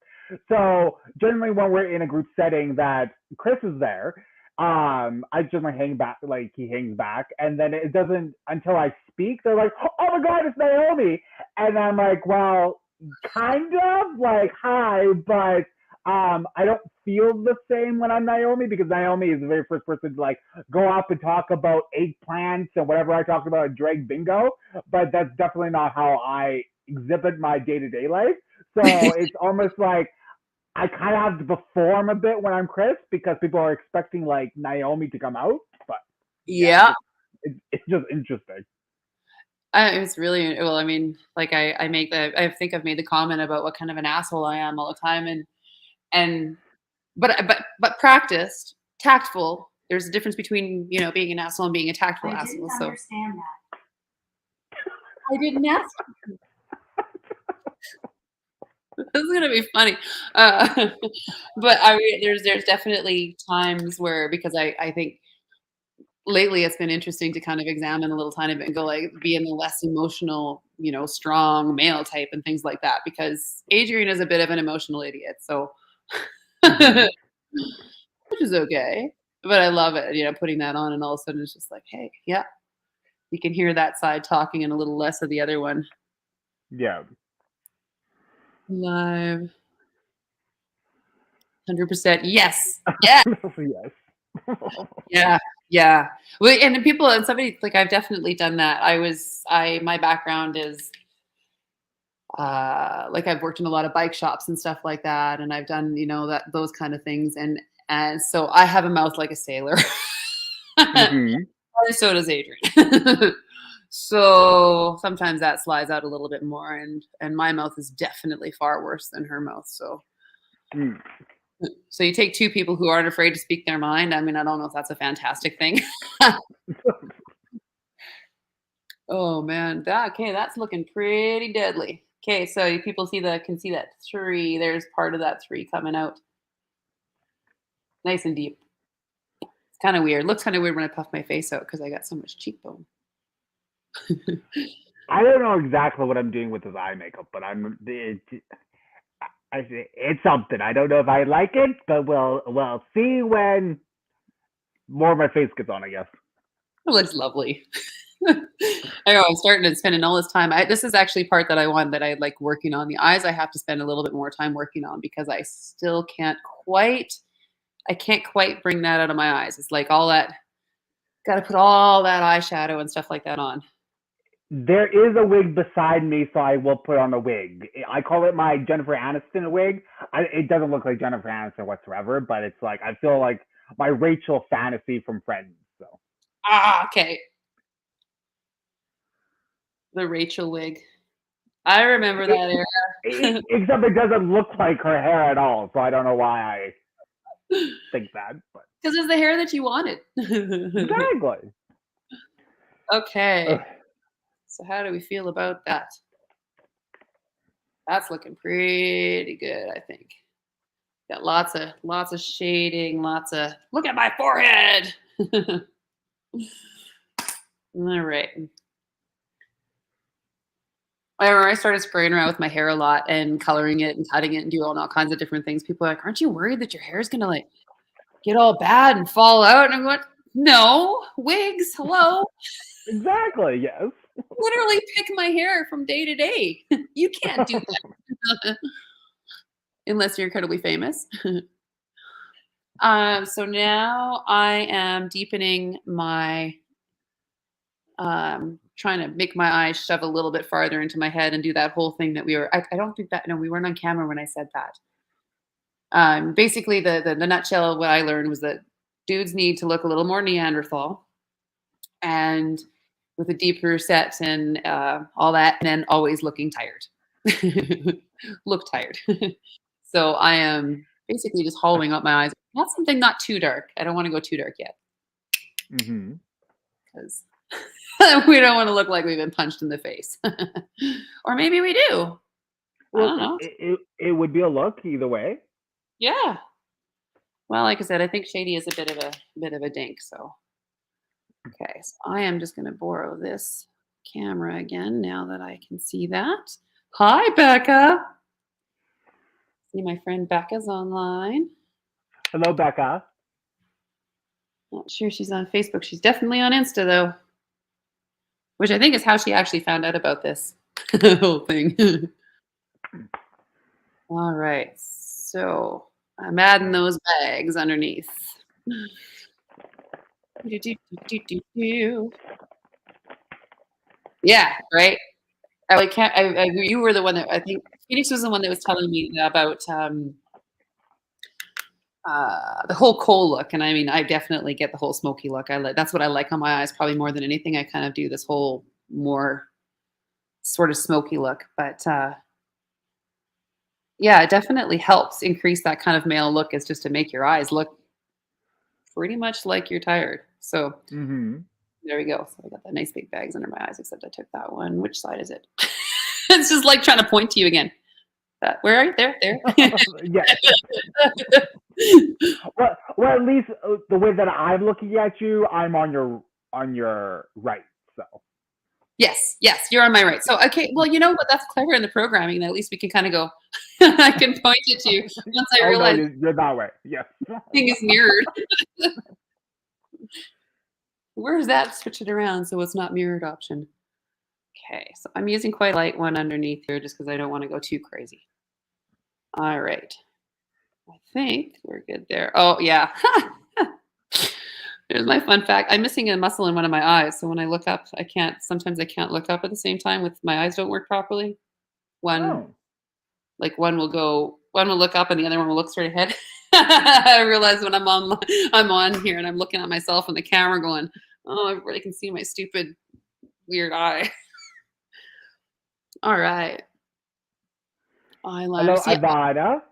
So generally, when we're in a group setting that Chris is there, I generally hang back. Like, he hangs back, and then it doesn't until I speak. They're like, "Oh my God, it's Naomi," and I'm like, "Well, kind of like hi, but I don't feel the same when I'm Naomi, because Naomi is the very first person to go up and talk about eggplants and whatever I talked about at drag bingo. But that's definitely not how I exhibit my day-to-day life. So it's almost like I kind of have to perform a bit when I'm Chris, because people are expecting Naomi to come out. But yeah, it's just interesting. It's really well. I mean, I think I've made the comment about what kind of an asshole I am all the time, but practiced, tactful. There's a difference between being an asshole and being a tactful asshole. I didn't understand that. I didn't ask. This is gonna be funny, but there's definitely times where, because I think lately it's been interesting to kind of examine a little tiny bit and go be in the less emotional, strong male type and things like that, because Adrian is a bit of an emotional idiot. So, which is okay, but I love it, putting that on, and all of a sudden it's just like, hey, yeah, you can hear that side talking and a little less of the other one. Yeah. Live. 100%. Yes. Yeah. Yes. Yeah. Well, and people, and somebody, I've definitely done that. My background is, like I've worked in a lot of bike shops and stuff like that, and I've done, those kind of things, and so I have a mouth like a sailor. Mm-hmm. And so does Adrian. So sometimes that slides out a little bit more, and my mouth is definitely far worse than her mouth. So you take two people who aren't afraid to speak their mind. I mean, I don't know if that's a fantastic thing. Oh man, that's looking pretty deadly. Okay, so people can see that 3. There's part of that 3 coming out, nice and deep. It's kind of weird. Looks kind of weird when I puff my face out because I got so much cheekbone. I don't know exactly what I'm doing with this eye makeup, but it's something. I don't know if I like it, but we'll see when more of my face gets on, I guess. It looks lovely. I know I'm starting to spend all this time. This is actually part that I want, that I like working on. The eyes I have to spend a little bit more time working on because I still can't quite bring that out of my eyes. It's like all that, got to put all that eyeshadow and stuff like that on. There is a wig beside me, so I will put on a wig. I call it my Jennifer Aniston wig. It doesn't look like Jennifer Aniston whatsoever, but it's like, I feel like my Rachel fantasy from Friends. So. Okay. The Rachel wig. I remember that era. Except it doesn't look like her hair at all, so I don't know why I think that. Because it's the hair that you wanted. Exactly. Okay. Ugh. So how do we feel about that? That's looking pretty good, I think. Got lots of shading, look at my forehead. All right. I remember I started spraying around with my hair a lot and coloring it and cutting it and doing all kinds of different things. People are like, aren't you worried that your hair is going to like get all bad and fall out? And I'm going, no, wigs, hello. Exactly, yes. Literally pick my hair from day to day. You can't do that. Unless you're incredibly famous. So now I am deepening my, trying to make my eyes shove a little bit farther into my head and do that whole thing that I don't think that, no, we weren't on camera when I said that. Basically the nutshell of what I learned was that dudes need to look a little more Neanderthal and with a deeper set and all that, and then always looking tired. Look tired. So I am basically just hollowing up my eyes. Not something not too dark. I don't want to go too dark yet. Because we don't want to look like we've been punched in the face. Or maybe we do. Well, I don't know. It would be a look either way. Yeah. Well, like I said, I think Shady is a bit of a dink. So, okay. So I am just going to borrow this camera again now that I can see that. Hi, Becca. See, my friend Becca's online. Hello, Becca. Not sure she's on Facebook. She's definitely on Insta, though. Which I think is how she actually found out about this whole thing. All right. So I'm adding those bags underneath. Yeah, right. You were the one that I think Phoenix was the one that was telling me about the whole kohl look, and I mean, I definitely get the whole smoky look. That's what I like on my eyes, probably more than anything. I kind of do this whole more sort of smoky look, but yeah, it definitely helps increase that kind of male look, is just to make your eyes look pretty much like you're tired. So there we go. So I got the nice big bags under my eyes, except I took that one. Which side is it? It's just like trying to point to you again. Where are you? There. Yeah. Well, at least the way that I'm looking at you, I'm on your right. So. Yes, you're on my right. So okay, well, you know what? That's clever in the programming. That at least we can kind of go. I can point it to you once I realize you're that way. Yes. Thing is mirrored. Where's that? Switch it around so it's not mirrored option. Okay, so I'm using quite a light one underneath here just because I don't want to go too crazy. All right. I think we're good there. Oh, yeah. There's my fun fact. I'm missing a muscle in one of my eyes. So when I look up, sometimes I can't look up at the same time my eyes don't work properly. One Oh. like one will look up and the other one will look straight ahead. I realize when I'm on here and I'm looking at myself in the camera going, oh, everybody can see my stupid weird eye. All right. Eyeliner. Hello, See, Ivana.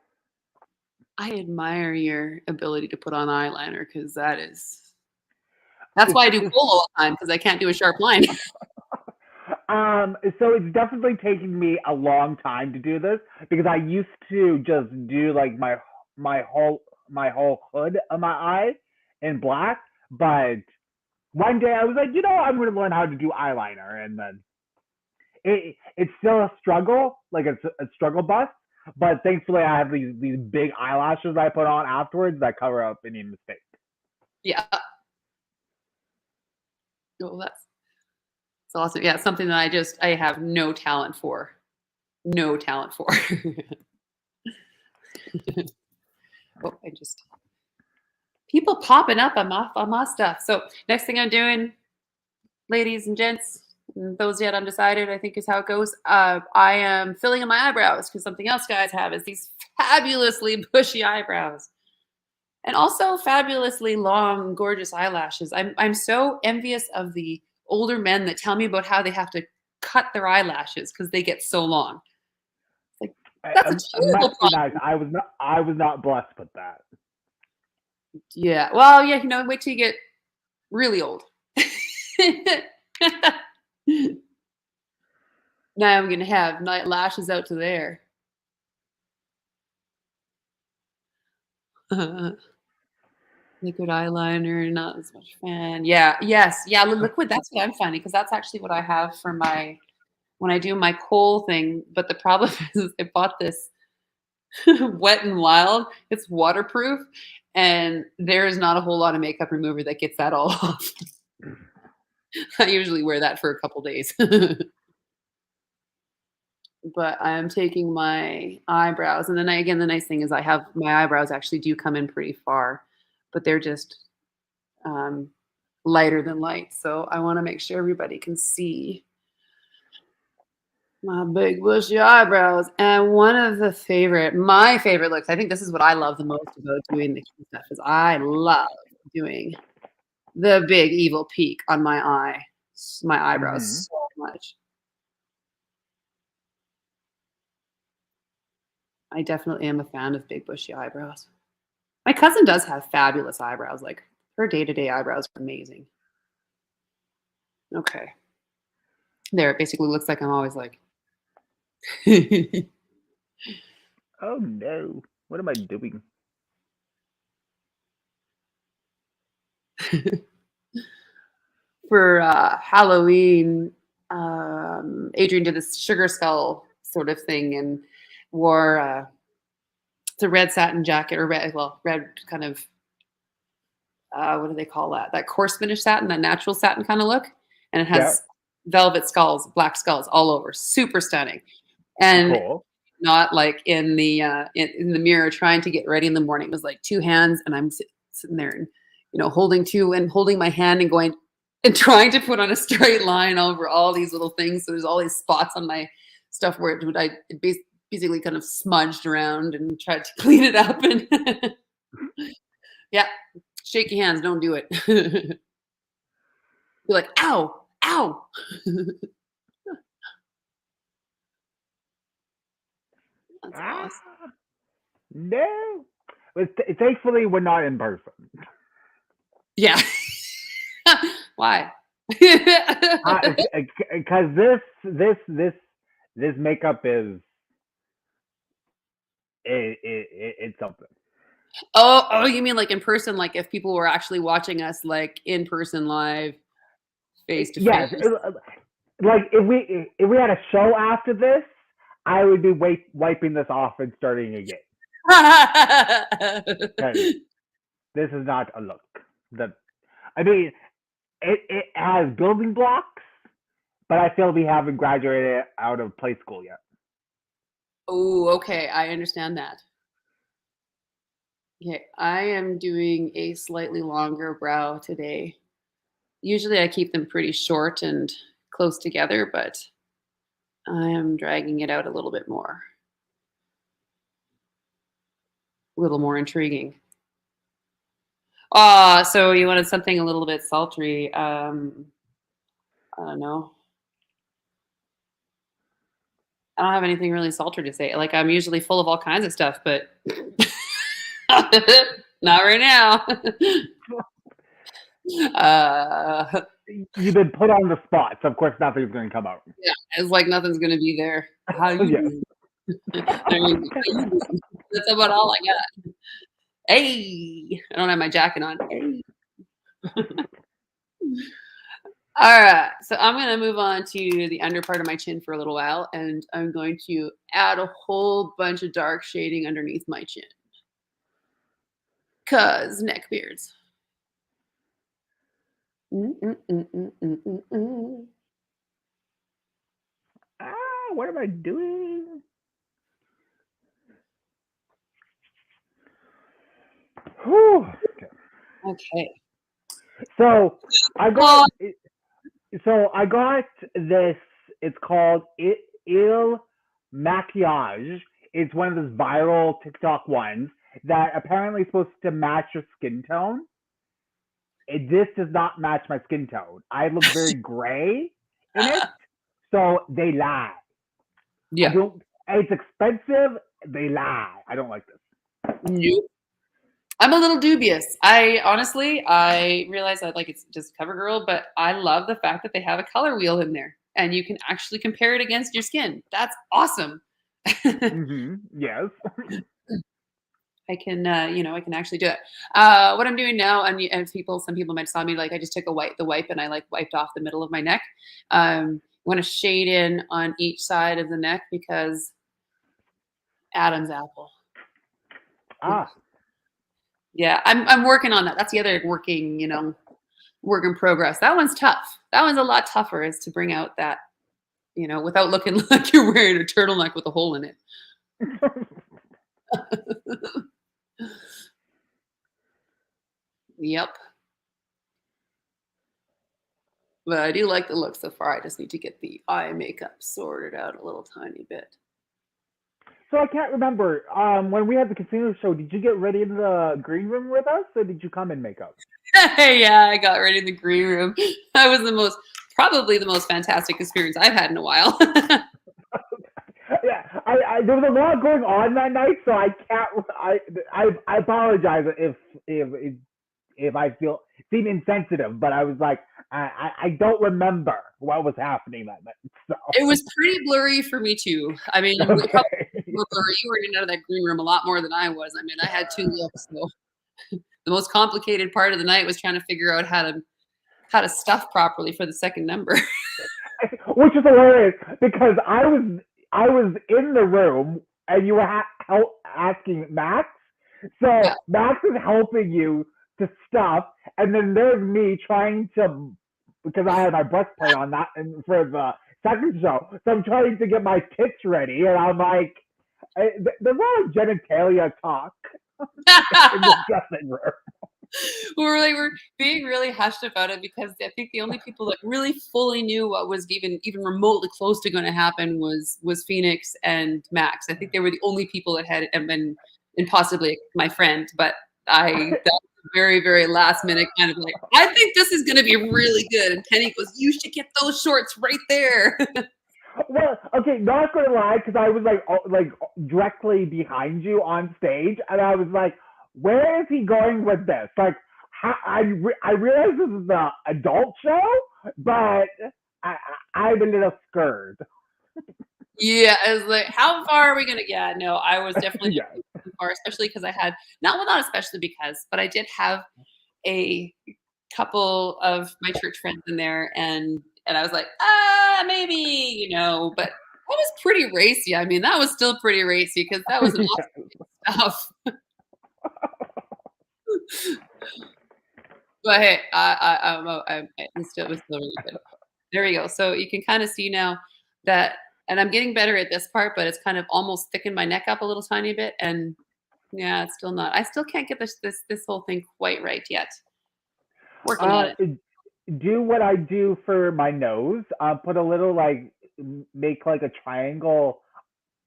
I admire your ability to put on eyeliner because that's why I do kohl all the time because I can't do a sharp line. So it's definitely taken me a long time to do this because I used to just do like my whole hood of my eye in black, but one day I was like, I'm going to learn how to do eyeliner, and then it's still a struggle, like it's a struggle bust. But thankfully, I have these big eyelashes I put on afterwards that cover up any mistake. Yeah. Oh, that's awesome. Yeah, something that I have no talent for. No talent for. Oh, people popping up on my stuff. So next thing I'm doing, ladies and gents, and those yet undecided, I think is how it goes. I am filling in my eyebrows because something else guys have is these fabulously bushy eyebrows. And also fabulously long, gorgeous eyelashes. I'm so envious of the older men that tell me about how they have to cut their eyelashes because they get so long. Like that's a It terrible must be problem. nice. I was not blessed with that. Yeah. Well, yeah, wait till you get really old. Now I'm gonna have night lashes out to there. Liquid eyeliner, not as much fan. Yeah, yes, yeah, liquid. That's what I'm finding because that's actually what I have for when I do my kohl thing. But the problem is, I bought this Wet and Wild. It's waterproof, and there is not a whole lot of makeup remover that gets that all off. I usually wear that for a couple days. But I'm taking my eyebrows, and then again, the nice thing is I have my eyebrows actually do come in pretty far, but they're just um, lighter than light. So I want to make sure everybody can see my big bushy eyebrows. And my favorite looks, I think this is what I love the most about doing the key stuff, is I love doing the big evil peak on my eyebrows so much. I definitely am a fan of big bushy eyebrows. My cousin does have fabulous eyebrows. Like her day-to-day eyebrows are amazing. Okay. There, it basically looks like I'm always like. Oh no! What am I doing? For Halloween, Adrian did this sugar skull sort of thing and wore it's a red satin jacket or red kind of what do they call that? That coarse finish satin, that natural satin kind of look, and it Yeah, has velvet skulls, black skulls all over, super stunning, and cool. not like in the in the mirror trying to get ready in the morning. It was like two hands, and I'm sitting there and holding my hand and going and trying to put on a straight line over all these little things. So there's all these spots on my stuff where it basically kind of smudged around and tried to clean it up. And yeah, shaky hands, don't do it. You're like, ow, ow. That's awesome. No. But thankfully, we're not in person. Yeah. Why? Because this makeup is it's something. Oh, you mean like in person? Like if people were actually watching us, like in person, live, face to Yes, face? like if we had a show after this, I would be wiping this off and starting again. Because this is not a look. I mean, it has building blocks, but I feel we haven't graduated out of play school yet. Oh, okay. I understand that. Okay, I am doing a slightly longer brow today. Usually I keep them pretty short and close together, but I am dragging it out a little bit more. A little more intriguing. So you wanted something a little bit sultry. I don't know. I don't have anything really sultry to say. Like, I'm usually full of all kinds of stuff, but not right now. You've been put on the spot, so of course nothing's going to come out. Yeah, it's like nothing's gonna be there. How you Yes. doing? I mean, how you doing? That's about all I got. Hey, I don't have my jacket on. Hey. All right, so I'm gonna move on to the under part of my chin for a little while, and I'm going to add a whole bunch of dark shading underneath my chin. Cause neck beards. Mm, mm, mm, mm, mm, mm, mm. What am I doing? Whew. Okay. Okay. So I got this. It's called Il Maquillage. It's one of those viral TikTok ones that apparently is supposed to match your skin tone. This does not match my skin tone. I look very gray in it, so they lie. I Yeah. don't. It's expensive. They lie. I don't like this. Nope. I'm a little dubious. I realize that like it's just CoverGirl, but I love the fact that they have a color wheel in there and you can actually compare it against your skin. That's awesome. Yes. I can, I can actually do it. What I'm doing now, and some people might saw me like I just took the wipe and I like wiped off the middle of my neck. I want to shade in on each side of the neck because Adam's apple. Yeah, I'm working on that. That's the other work in progress. That one's tough. That one's a lot tougher is to bring out that, without looking like you're wearing a turtleneck with a hole in it. Yep. But I do like the look so far. I just need to get the eye makeup sorted out a little tiny bit. So I can't remember. When we had the casino show, did you get ready in the green room with us, or did you come in makeup? Yeah, I got ready in the green room. That was probably the most fantastic experience I've had in a while. Yeah, there was a lot going on that night, so I can't. I apologize if I seem insensitive, but I was like, I don't remember what was happening that night. So. It was pretty blurry for me too. I mean, okay. you were in and out of that green room a lot more than I was. I mean, I had two looks, so the most complicated part of the night was trying to figure out how to stuff properly for the second number. Which is hilarious because I was in the room and you were asking Max. So Yeah. Max is helping you to stuff, and then there's me trying to, because I had my breastplate on that and for the second show, so I'm trying to get my tits ready, and I'm like, there's a lot of genitalia talk in the dressing room. We're being really hushed about it because I think the only people that really fully knew what was even remotely close to going to happen was Phoenix and Max. I think they were the only people that had been, and possibly my friend, but that was very, very last minute kind of like, I think this is going to be really good. And Penny goes, you should get those shorts right there. Well, okay, not gonna lie, because I was like directly behind you on stage, and I was like, where is he going with this? Like, I realize this is the adult show, but I'm a little scared. Yeah, I was like, how far are we gonna get? No, I was definitely Yeah. too far, especially because I had not especially because, but I did have a couple of my church friends in there, and I was like, maybe, but that was pretty racy. I mean, that was still pretty racy because that was an awesome stuff. But hey, it was still really good. There we go. So you can kind of see now that, and I'm getting better at this part, but it's kind of almost thickened my neck up a little tiny bit. And yeah, it's still not. I still can't get this whole thing quite right yet. Working on it. Do what I do for my nose. Put a little like make like a triangle,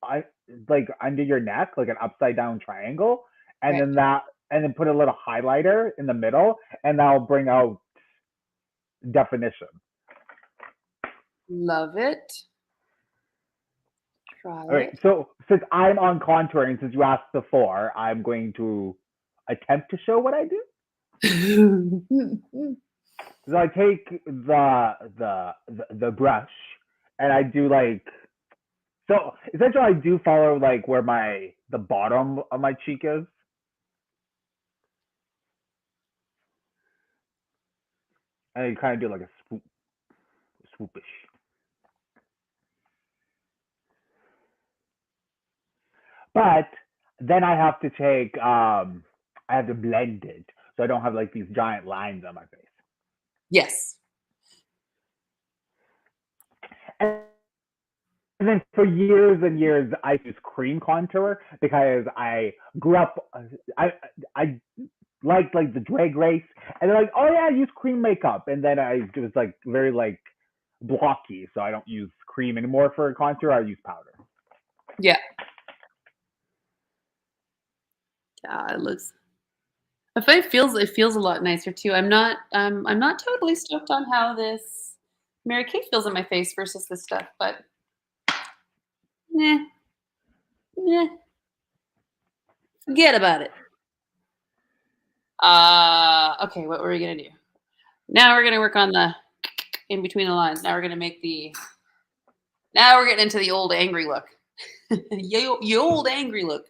I like under your neck, like an upside down triangle, and Right. then put a little highlighter in the middle, and that'll bring out definition. Love it. Try All right. it. So since I'm on contouring, since you asked before, I'm going to attempt to show what I do. So I take the brush and I do like, so essentially I do follow like where the bottom of my cheek is. And you kind of do like a swoopish. But then I have to I have to blend it so I don't have like these giant lines on my face. Yes. And then for years and years, I used cream contour because I grew up. I liked like the drag race, and they're like, "Oh yeah, use cream makeup," and then it was like very like blocky, so I don't use cream anymore for contour. I use powder. Yeah. Yeah, it looks. It feels a lot nicer too. I'm not totally stoked on how this Mary Kay feels in my face versus this stuff, but eh, eh, forget about it. Okay, what were we gonna do? Now we're gonna work on the in between the lines. Now we're gonna make the. Now we're getting into the old angry look. You old angry look.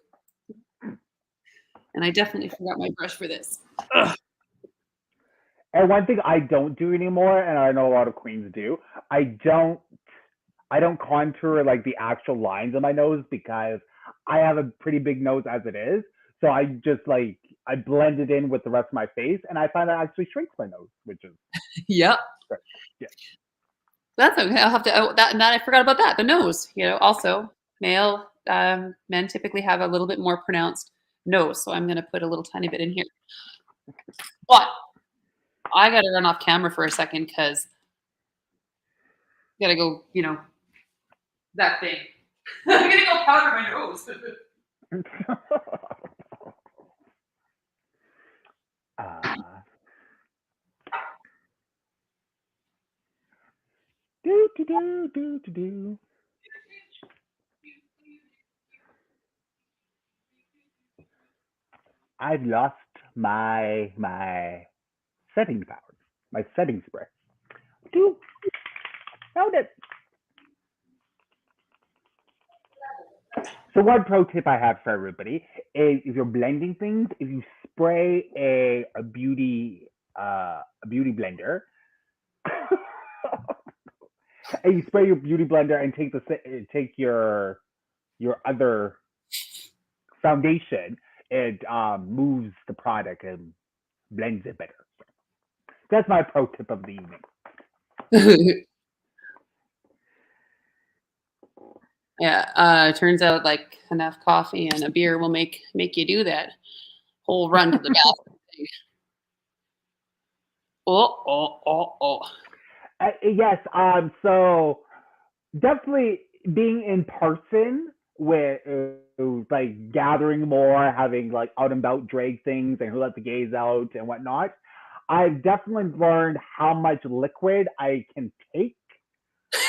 And I definitely forgot my brush for this. Ugh. And one thing I don't do anymore, and I know a lot of queens do, I don't contour like the actual lines of my nose because I have a pretty big nose as it is. So I just like I blend it in with the rest of my face, and I find that actually shrinks my nose, which is Yep. great. Yeah. That's okay. I'll have to. Oh, that I forgot about that. The nose. Also men typically have a little bit more pronounced nose, so I'm going to put a little tiny bit in here. But I got to run off camera for a second because got to go. That thing. I'm going to go powder my nose. Do do do do do do. I've lost my setting power, my setting spray. Do found it. So one pro tip I have for everybody is if you're blending things, if you spray a beauty blender, and you spray your beauty blender and take your other foundation, it moves the product and blends it better. That's my pro tip of the evening. Yeah. Turns out like enough coffee and a beer will make you do that whole run to the bathroom thing. Oh. Yes. So definitely being in person with like gathering more, having like out and about drag things and who let the gays out and whatnot. I've definitely learned how much liquid I can take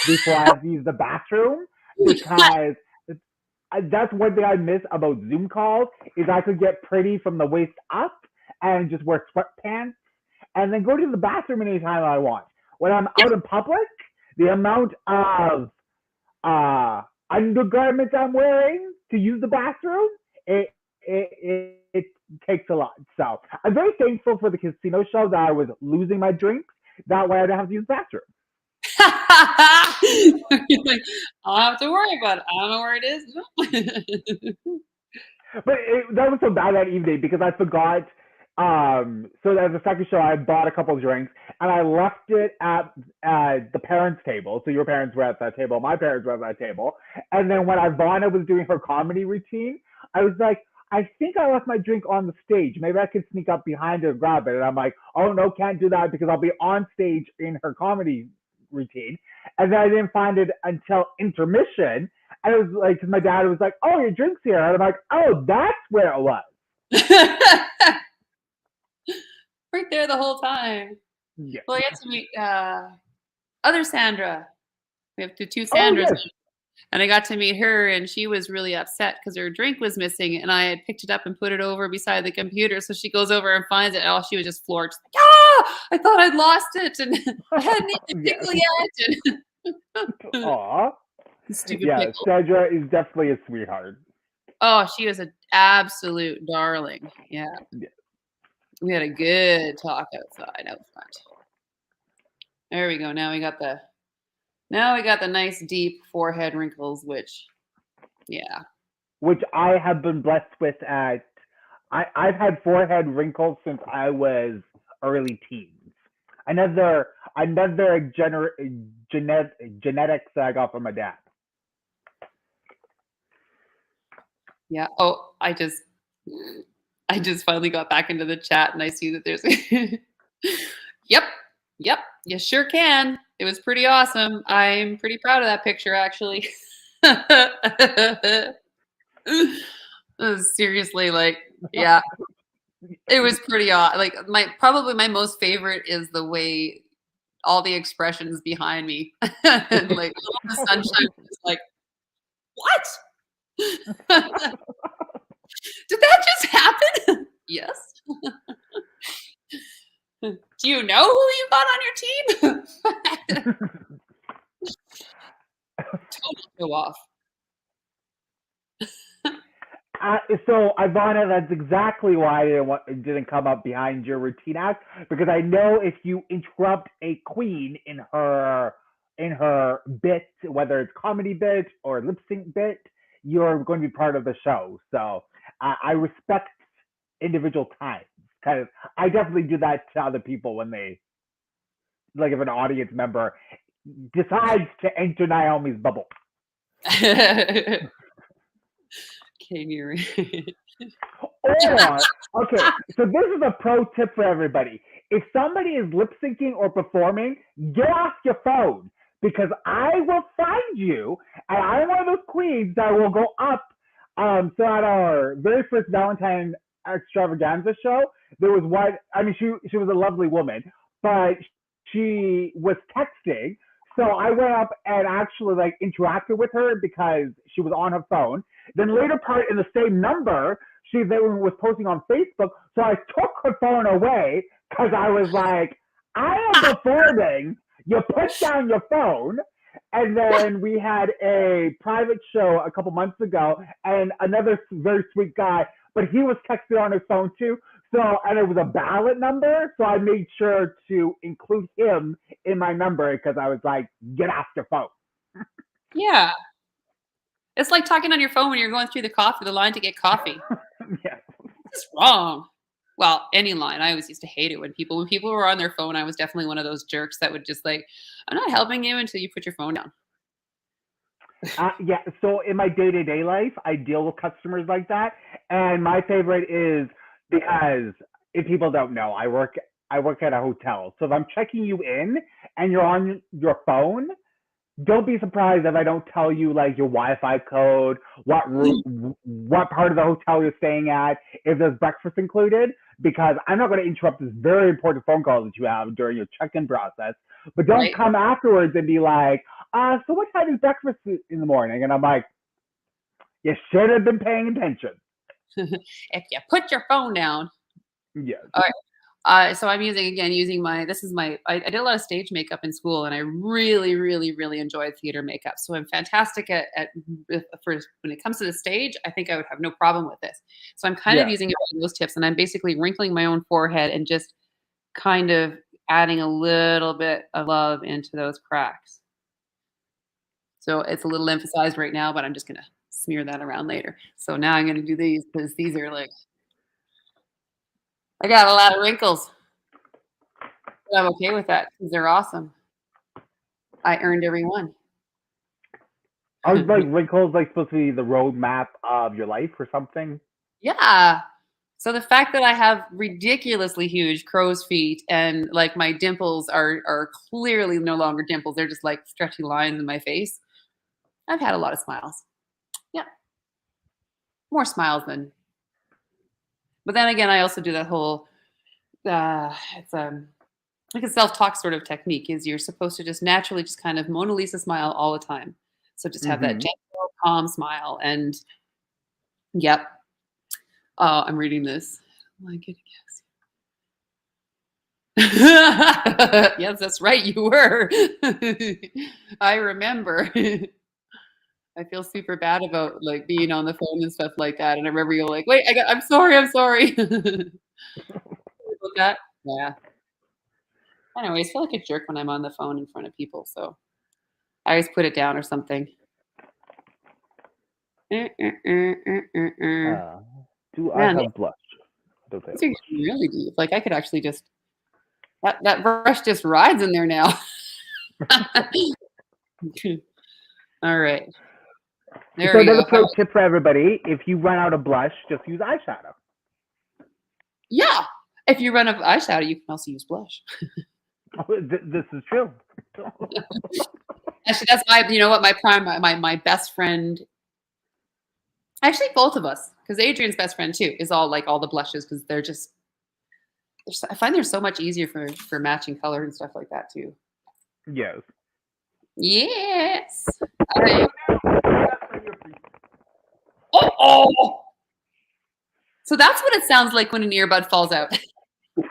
before I have to use the bathroom because that's one thing I miss about Zoom calls is I could get pretty from the waist up and just wear sweatpants and then go to the bathroom anytime I want. When I'm Yep. out in public, the amount of undergarments I'm wearing to use the bathroom, it takes a lot. So I'm very thankful for the casino show that I was losing my drinks. That way I don't have to use the bathroom. Like, I don't have to worry about it. I don't know where it is. But that was so bad that evening because I forgot. So as a second show, I bought a couple of drinks and I left it at the parents' table. So your parents were at that table, my parents were at that table. And then when Ivana was doing her comedy routine, I was like, I think I left my drink on the stage. Maybe I could sneak up behind her and grab it. And I'm like, oh no, can't do that because I'll be on stage in her comedy routine. And then I didn't find it until intermission. And it was like, cause my dad was like, "Oh, your drink's here." And I'm like, "Oh, that's where it was." Right there the whole time. Yeah. Well, I got to meet other Sandra. We have two Oh, Sandras. yes. And I got to meet her, and she was really upset because her drink was missing, and I had picked it up and put it over beside the computer. So she goes over and finds it, and she was just floored. She's like, "Ah, I thought I'd lost it, and I hadn't eaten the Yes. pickle yet." Aw. Stupid Yeah, pickle. Sandra is definitely a sweetheart. Oh, she was an absolute darling. Yeah. Yeah. We had a good talk outside out front. There we go. Now we got the nice deep forehead wrinkles, which, yeah. Which I have been blessed with I've had forehead wrinkles since I was early teens. Another genetics that I got from my dad. Yeah. Oh, I just finally got back into the chat and I see that there's Yep. Yep. You sure can. It was pretty awesome. I'm pretty proud of that picture actually. Seriously, like, yeah. It was pretty odd. Like probably my most favorite is the way all the expressions behind me. And like all the sunshine was like, what? Did that just happen? Yes. Do you know who you got on your team? Total go off. So Ivana, that's exactly why it didn't come up behind your routine act, because I know if you interrupt a queen in her bit, whether it's comedy bit or lip sync bit, you're going to be part of the show. So I respect individual times. Kind of, I definitely do that to other people when they, like, if an audience member decides to enter Naomi's bubble. Can you? Or, okay, so this is a pro tip for everybody. If somebody is lip syncing or performing, get off your phone, because I will find you, and I'm one of those queens that will go up. So at our very first Valentine extravaganza show, there was one. I mean, she was a lovely woman, but she was texting. So I went up and actually like interacted with her because she was on her phone. Then later part in the same number, she then was posting on Facebook. So I took her phone away because I was like, I am performing. You put down your phone. And then we had a private show a couple months ago, and another very sweet guy, but he was texting on his phone too. So, and it was a ballot number, so I made sure to include him in my number because I was like, get off your phone. Yeah. It's like talking on your phone when you're going through the line to get coffee. Yeah. What's wrong? Well, any line. I always used to hate it when people were on their phone. I was definitely one of those jerks that would just like, I'm not helping you until you put your phone down. Yeah. So in my day-to-day life, I deal with customers like that, and my favorite is because if people don't know, I work at a hotel. So if I'm checking you in and you're on your phone, don't be surprised if I don't tell you like your Wi-Fi code, what part of the hotel you're staying at, if there's breakfast included, because I'm not going to interrupt this very important phone call that you have during your check-in process. But don't Right. come afterwards and be like, so what time is breakfast in the morning? And I'm like, you should have been paying attention. If you put your phone down. Yes. All right. So I'm using my I did a lot of stage makeup in school, and I really, really, really enjoyed theater makeup. So I'm fantastic at when it comes to the stage. I think I would have no problem with this. So I'm kind of using those tips, and I'm basically wrinkling my own forehead and just kind of adding a little bit of love into those cracks. So it's a little emphasized right now, but I'm just gonna smear that around later. So now I'm gonna do these because these are like, I got a lot of wrinkles. But I'm okay with that because they're awesome. I earned every one. Are like wrinkles like supposed to be the roadmap of your life or something? Yeah. So the fact that I have ridiculously huge crow's feet and like my dimples are clearly no longer dimples, they're just like stretchy lines in my face. I've had a lot of smiles. Yeah, more smiles than. But then again, I also do that whole. It's like a self-talk sort of technique. Is you're supposed to just naturally just kind of Mona Lisa smile all the time. So just have that Mm-hmm. gentle, calm smile. And yep, I'm reading this. My goodness. Yes, that's right. You were. I remember. I feel super bad about like being on the phone and stuff like that. And I remember you're like, wait, I'm sorry, I'm sorry. About that. Yeah. I always feel like a jerk when I'm on the phone in front of people. So I always put it down or something. Man, Uh, do I have blush? Don't I these have are blush? getting really deep. Like I could actually just that brush just rides in there now. All right. There So we another go. pro tip for everybody: if you run out of blush, just use eyeshadow. Yeah. If you run out of eyeshadow, you can also use blush. This is true. Actually, that's you know what, my best friend, actually both of us, because Adrian's best friend too, is all like all the blushes because I find they're so much easier for matching color and stuff like that too. Yes. Yes. Oh. So that's what it sounds like when an earbud falls out.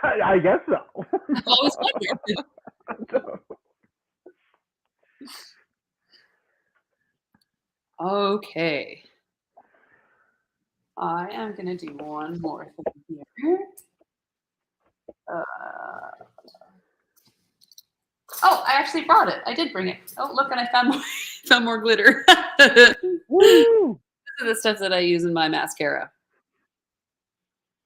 I guess so. I've always wondered. Okay. I am going to do one more thing here. Oh, I actually brought it. I did bring it. Oh, look, and I found more glitter. Woo! This is the stuff that I use in my mascara.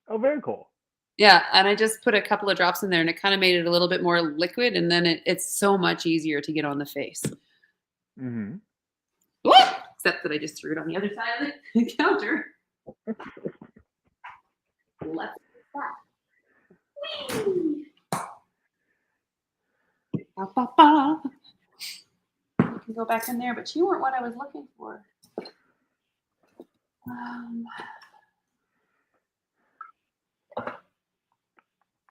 Oh, very cool. Yeah, and I just put a couple of drops in there, and it kind of made it a little bit more liquid, and then it's so much easier to get on the face. Mm-hmm. Except that I just threw it on the other side of the counter. Let's do that. Ba, ba, ba. You can go back in there, but you weren't what I was looking for.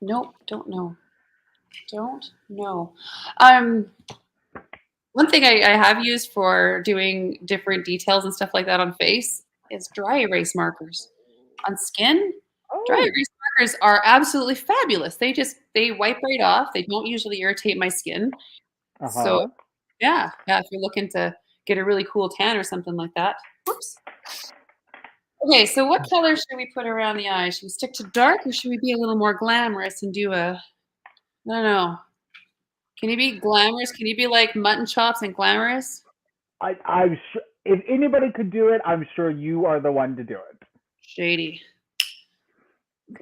Nope, don't know. One thing I have used for doing different details and stuff like that on face is dry erase markers. On skin, dry Oh. erase markers are absolutely fabulous. They wipe right off. They don't usually irritate my skin. So Uh-huh. yeah, if you're looking to get a really cool tan or something like that. Whoops. Okay, so what color should we put around the eye? Should we stick to dark or should we be a little more glamorous and do I don't know. Can you be glamorous? Can you be like mutton chops and glamorous? I'm sure if anybody could do it, I'm sure you are the one to do it. Shady.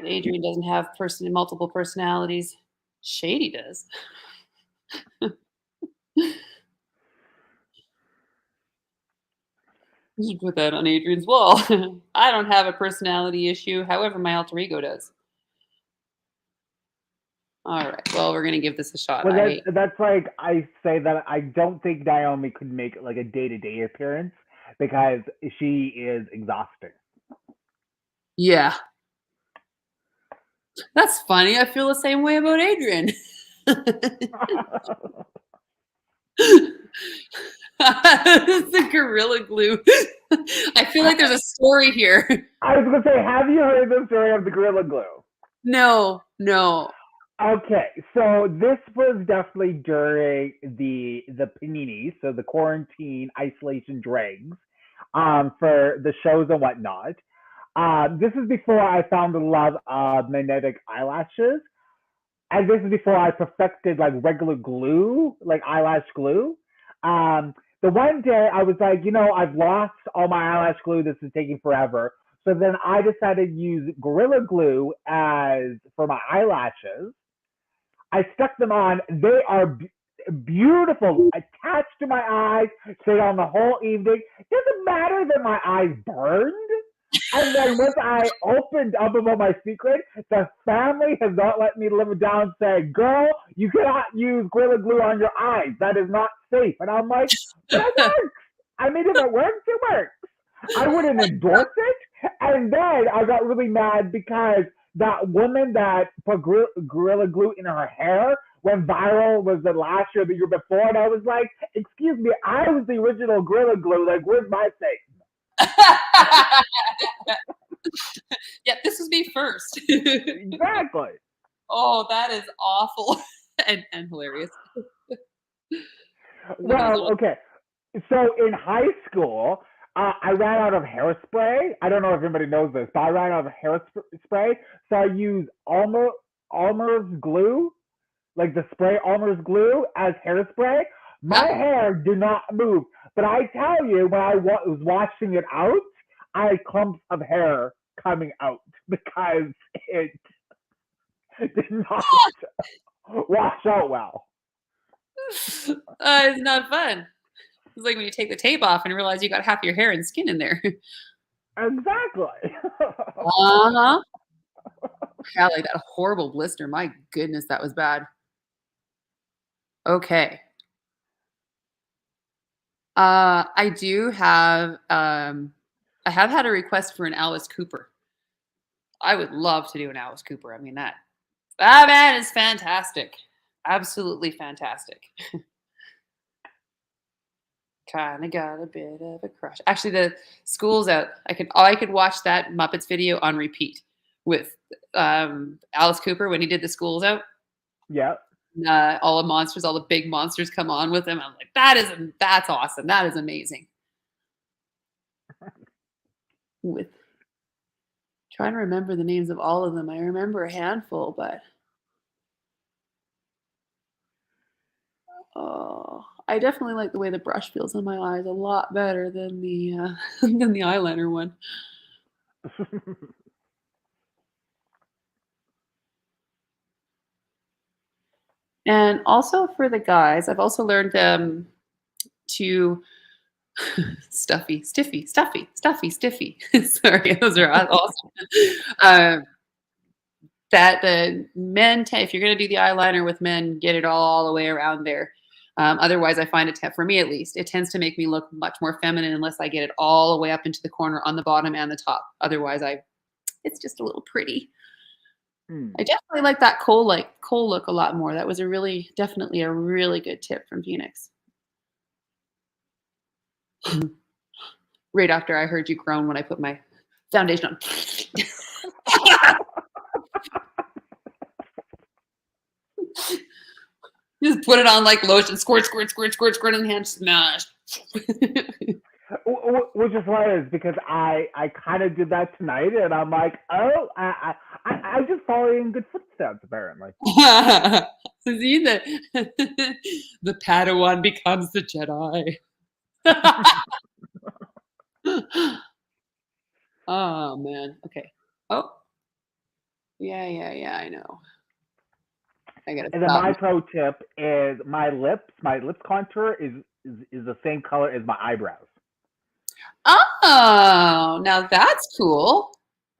Adrian doesn't have multiple personalities. Shady does. You should put that on Adrian's wall. I don't have a personality issue. However, my alter ego does. All right. Well, we're going to give this a shot. Well, that's like I say that I don't think Naomi could make like a day-to-day appearance because she is exhausting. Yeah. That's funny. I feel the same way about Adrian. The Gorilla Glue. I feel like there's a story here. I was gonna say, have you heard the story of the Gorilla Glue? No. Okay, so this was definitely during the panini, so the quarantine isolation dregs, for the shows and whatnot. This is before I found the love of magnetic eyelashes, and this is before I perfected like regular glue, like eyelash glue. The one day I was like, I've lost all my eyelash glue. This is taking forever. So then I decided to use Gorilla Glue as for my eyelashes. I stuck them on. They are beautiful, attached to my eyes, stayed on the whole evening. Doesn't matter that my eyes burned. And then once I opened up about my secret, the family has not let me live it down, saying, girl, you cannot use Gorilla Glue on your eyes. That is not safe. And I'm like, but it works. I mean, if it works, it works. I wouldn't endorse it. And then I got really mad because that woman that put Gorilla Glue in her hair went viral was the last year, the year before. And I was like, excuse me, I was the original Gorilla Glue. Like, where's my thing? Yeah, this was me first. Exactly. Oh, that is awful and hilarious. Well, okay. So in high school, I ran out of hairspray. I don't know if anybody knows this, but I ran out of hairspray. So I used Almer's glue, like the spray Almer's glue as hairspray. My hair did not move. But I tell you, when I was washing it out, I had clumps of hair coming out because it did not wash out well. It's not fun. It's like when you take the tape off and realize you got half your hair and skin in there. Exactly. Uh-huh. Yeah, like that horrible blister. My goodness, that was bad. Okay. I do have I have had a request for an Alice Cooper. I would love to do an Alice Cooper. I mean that man is fantastic. Absolutely fantastic. Kinda got a bit of a crush. Actually, the school's out. I could watch that Muppets video on repeat with Alice Cooper when he did the School's Out. Yep. All the monsters, all the big monsters come on with him. I'm like, that's awesome. That is amazing. With trying to remember the names of all of them. I remember a handful, but oh, I definitely like the way the brush feels on my eyes a lot better than the than the eyeliner one. And also for the guys, I've also learned to stiffy. Sorry, those are awesome. That the men, if you're going to do the eyeliner with men, get it all the way around there. Otherwise, I find for me at least, it tends to make me look much more feminine unless I get it all the way up into the corner on the bottom and the top. Otherwise, it's just a little pretty. I definitely like that kohl look a lot more. That was definitely a really good tip from Phoenix. Right after I heard you groan when I put my foundation on. Just put it on like lotion, squirt in the hand, smash. Which is hilarious because I kind of did that tonight, and I'm like, oh, I just following good footsteps apparently. See, the Padawan becomes the Jedi. Oh man. Okay. Oh. Yeah. I know. I gotta And then stop. my pro tip is my lip contour is the same color as my eyebrows. Oh, now that's cool.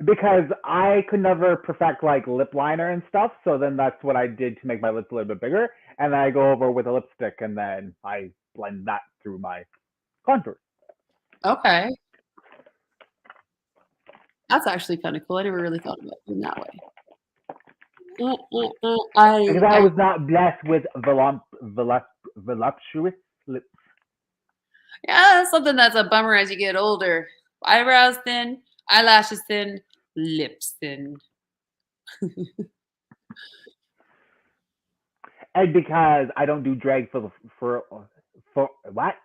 Because I could never perfect like lip liner and stuff, so then that's what I did to make my lips a little bit bigger. And then I go over with a lipstick, and then I blend that through my contour. Okay. That's actually kind of cool. I never really thought about it in that way. Because I was not blessed with voluptuous lips. Yeah, that's something that's a bummer as you get older. Eyebrows thin, eyelashes thin, lips thin. And because I don't do drag for what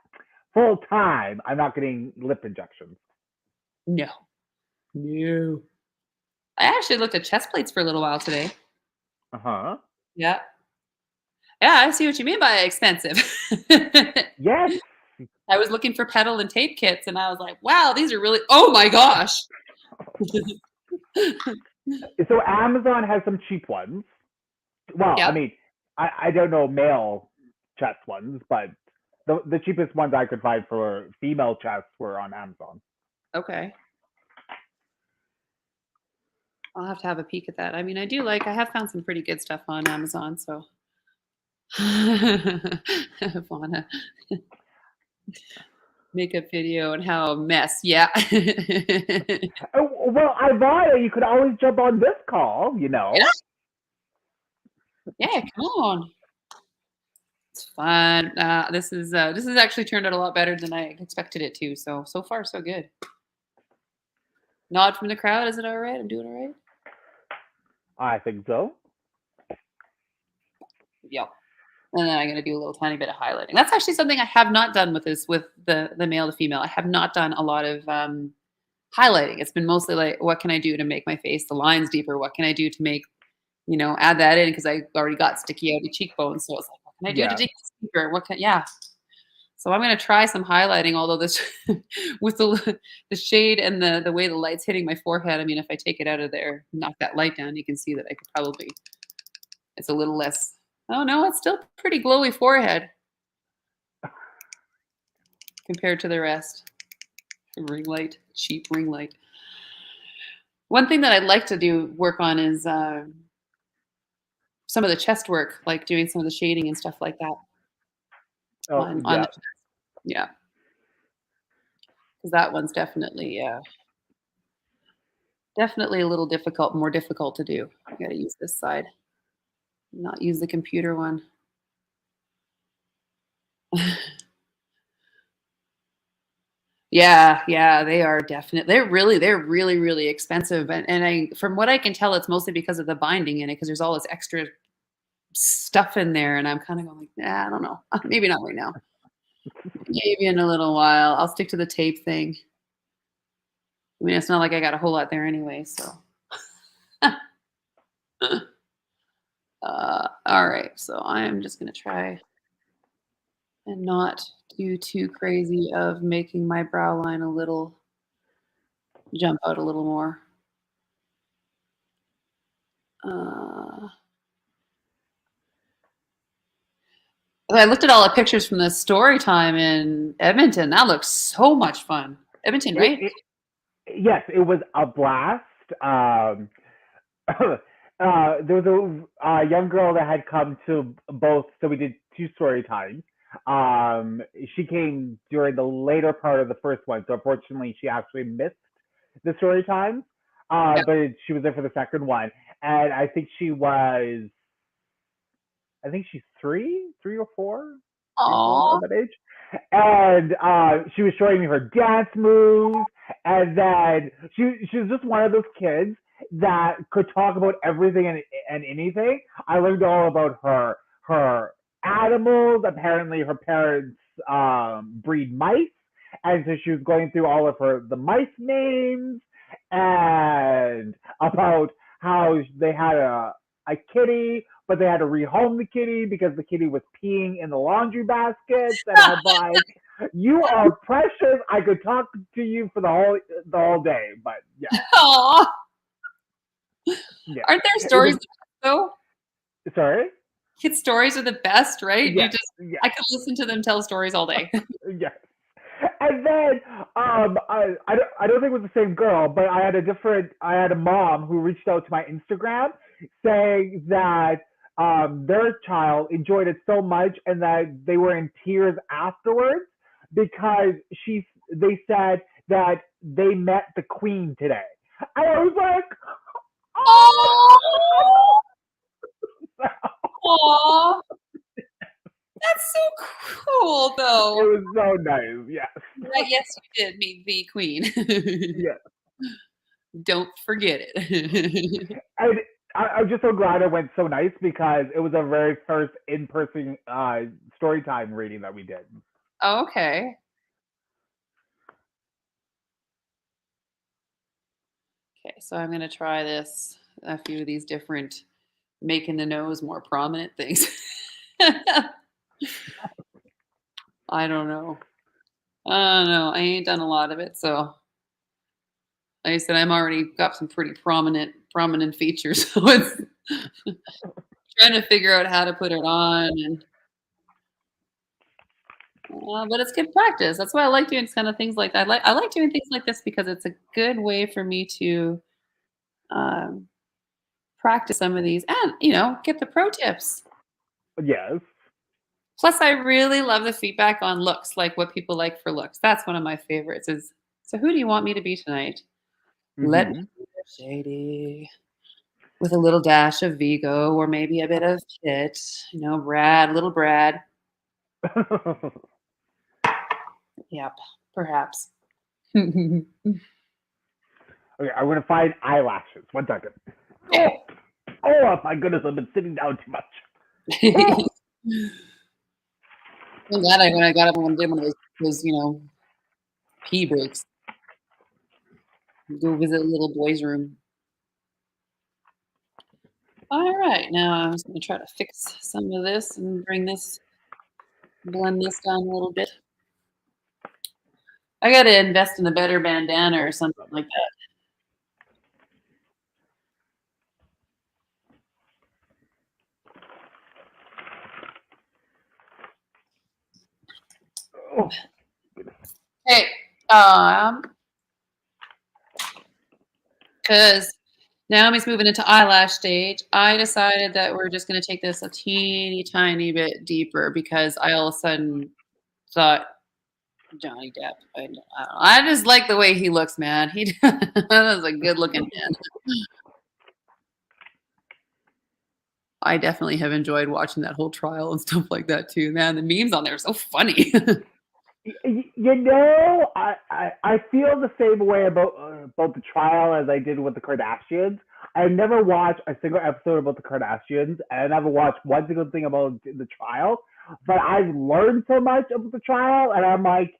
full time, I'm not getting lip injections. No. I actually looked at chest plates for a little while today. Uh-huh. Yeah. Yeah, I see what you mean by expensive. Yes. I was looking for pedal and tape kits, and I was like, wow, these are really, oh my gosh. So Amazon has some cheap ones. Well, Yep. I mean, I don't know male chest ones, but the cheapest ones I could find for female chests were on Amazon. Okay. I'll have to have a peek at that. I mean, I have found some pretty good stuff on Amazon, so Ivana makeup video and how a mess. Yeah. Well, Ivana, you could always jump on this call, you know. Yeah, come on. It's fun. This is actually turned out a lot better than I expected it to. So far so good. Nod from the crowd. Is it all right? I'm doing all right. I think so. Yep. And then I'm going to do a little tiny bit of highlighting. That's actually something I have not done with the male to female. I have not done a lot of highlighting. It's been mostly like, what can I do to make my face the lines deeper? What can I do to make, add that in because I already got sticky outy cheekbones. So it's like, what can I do to Yeah. make this deeper? Yeah. So I'm going to try some highlighting, although this with the shade and the way the light's hitting my forehead. I mean, if I take it out of there, knock that light down, you can see that I could probably, it's a little less. Oh no, it's still pretty glowy forehead compared to the rest. Ring light, cheap ring light. One thing that I'd like to work on is some of the chest work, like doing some of the shading and stuff like that. Oh, On yeah. the chest. Yeah. Because that one's definitely definitely a little more difficult to do. I got to use this side, not use the computer one. Yeah, they are definitely. They're really expensive, and from what I can tell, it's mostly because of the binding in it, because there's all this extra stuff in there, and I'm kind of going like, I don't know, maybe not right now, maybe in a little while. I'll stick to the tape thing. I mean, it's not like I got a whole lot there anyway, so. All right, so I am just gonna try and not do too crazy of making my brow line a little jump out a little more. I looked at all the pictures from the story time in Edmonton. That looks so much fun. Edmonton, right? Yes, it was a blast. There was a young girl that had come to both, so we did two story times. She came during the later part of the first one, so unfortunately she actually missed the story time. Yeah. But she was there for the second one, and I think she's 3 or 4, Aww. around that age. And she was showing me her dance moves, and then she was just one of those kids that could talk about everything and anything. I learned all about her animals. Apparently, her parents breed mice, and so she was going through all of the mice names and about how they had a kitty, but they had to rehome the kitty because the kitty was peeing in the laundry baskets. And I'm like, you are precious. I could talk to you for the whole day, but yeah. Aww. Yeah. Aren't there stories though? Sorry? Kid stories are the best, right? Yes. I could listen to them tell stories all day. Yes. And then I don't think it was the same girl, but I had a mom who reached out to my Instagram saying that their child enjoyed it so much and that they were in tears afterwards because they said that they met the queen today. And I was like, oh, aww. That's so cool, though. It was so nice, yes. Yes, you did meet the queen. Yes. Don't forget it. And I'm just so glad it went so nice because it was our very first in-person story time reading that we did. Okay. Okay, so I'm going to try a few of these different making the nose more prominent things. I don't know. I ain't done a lot of it, so like I said, I'm already got some pretty prominent features. So it's trying to figure out how to put it on, and but it's good practice. That's why I like doing kind of things like that. I like doing things like this because it's a good way for me to practice some of these and, get the pro tips. Yes. Plus, I really love the feedback on looks, like what people like for looks. That's one of my favorites is, so who do you want me to be tonight? Let me Mm-hmm. be Shady with a little dash of Vigo or maybe a bit of Kit, Brad, little Brad. Yep, perhaps. Okay, I'm gonna find eyelashes. 1 second. Okay. Oh my goodness, I've been sitting down too much. I'm glad when I got up and did one of those, pee breaks. Go visit a little boy's room. All right, now I'm just going to try to fix some of this and blend this down a little bit. I got to invest in a better bandana or something like that. Oh. Hey, because Naomi's moving into eyelash stage, I decided that we're just going to take this a teeny tiny bit deeper because I all of a sudden thought Johnny Depp. I don't know. I just like the way he looks, man. He was a good looking man. I definitely have enjoyed watching that whole trial and stuff like that too, man. The memes on there are so funny. I feel the same way about the trial as I did with the Kardashians. I've never watched a single episode about the Kardashians, and I never watched one single thing about the trial. But I've learned so much about the trial, and I'm like,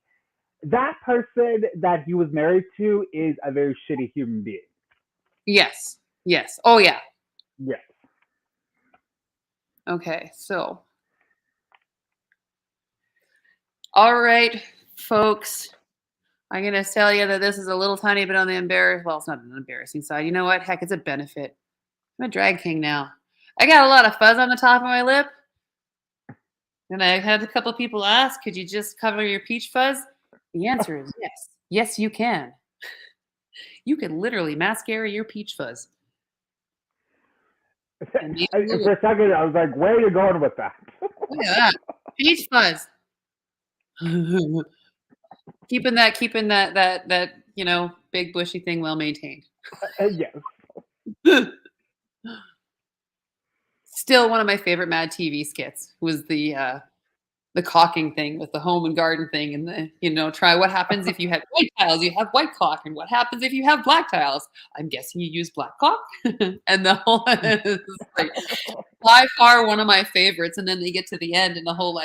that person that he was married to is a very shitty human being. Yes. Yes. Oh yeah. Yes. Okay. So, all right, folks. I'm gonna tell you that this is a little tiny bit on the well, it's not an embarrassing side. You know what? Heck, it's a benefit. I'm a drag king now. I got a lot of fuzz on the top of my lip. And I had a couple people ask, could you just cover your peach fuzz? The answer is yes. Yes, you can. You can literally mascara your peach fuzz. And For a second, I was like, where are you going with that? Look at that. Peach fuzz. keeping that, big bushy thing well maintained. Yes. Still one of my favorite Mad TV skits was the caulking thing with the home and garden thing and try what happens if you have white tiles, you have white caulk, and what happens if you have black tiles. I'm guessing you use black caulk. And the whole like, by far one of my favorites. And then they get to the end and the whole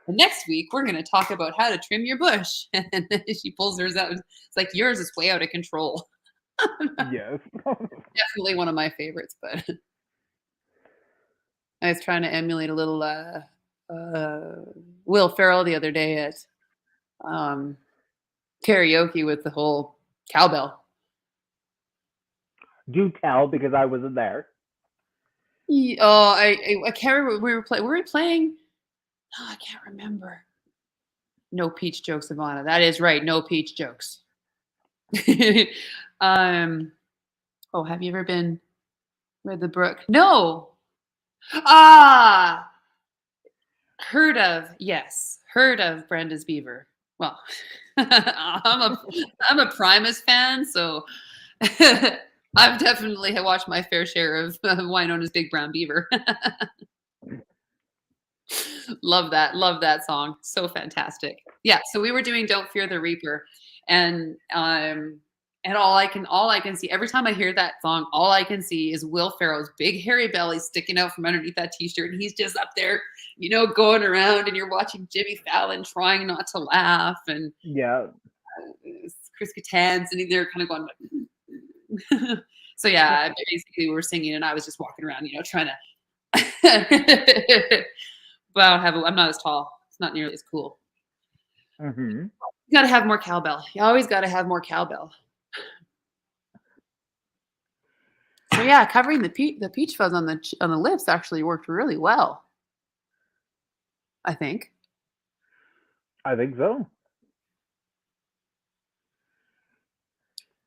next week we're going to talk about how to trim your bush. And then she pulls hers out. It's like, yours is way out of control. Yes. Definitely one of my favorites, but I was trying to emulate a little Will Ferrell the other day at karaoke with the whole cowbell. Do tell, because I wasn't there. Oh, I can't remember. We were playing. Oh, I can't remember. No peach jokes, Ivana. That is right. No peach jokes. Oh, have you ever been where the brook? No. Ah, heard of? Yes, heard of Brenda's Beaver. Well, I'm a Primus fan, so I've definitely watched my fair share of Winona's Big Brown Beaver. Love that song, so fantastic. Yeah, so we were doing Don't Fear the Reaper, and all I can see every time I hear that song, all I can see is Will Ferrell's big hairy belly sticking out from underneath that t-shirt, and he's just up there, going around, and you're watching Jimmy Fallon trying not to laugh, and Yeah. Chris Kattan sitting there kind of going like, so yeah, basically we were singing, and I was just walking around, trying to. But I'm not as tall. It's not nearly as cool. Mm-hmm. You got to have more cowbell. You always got to have more cowbell. So yeah, covering the peach fuzz on the lips actually worked really well. I think. I think so.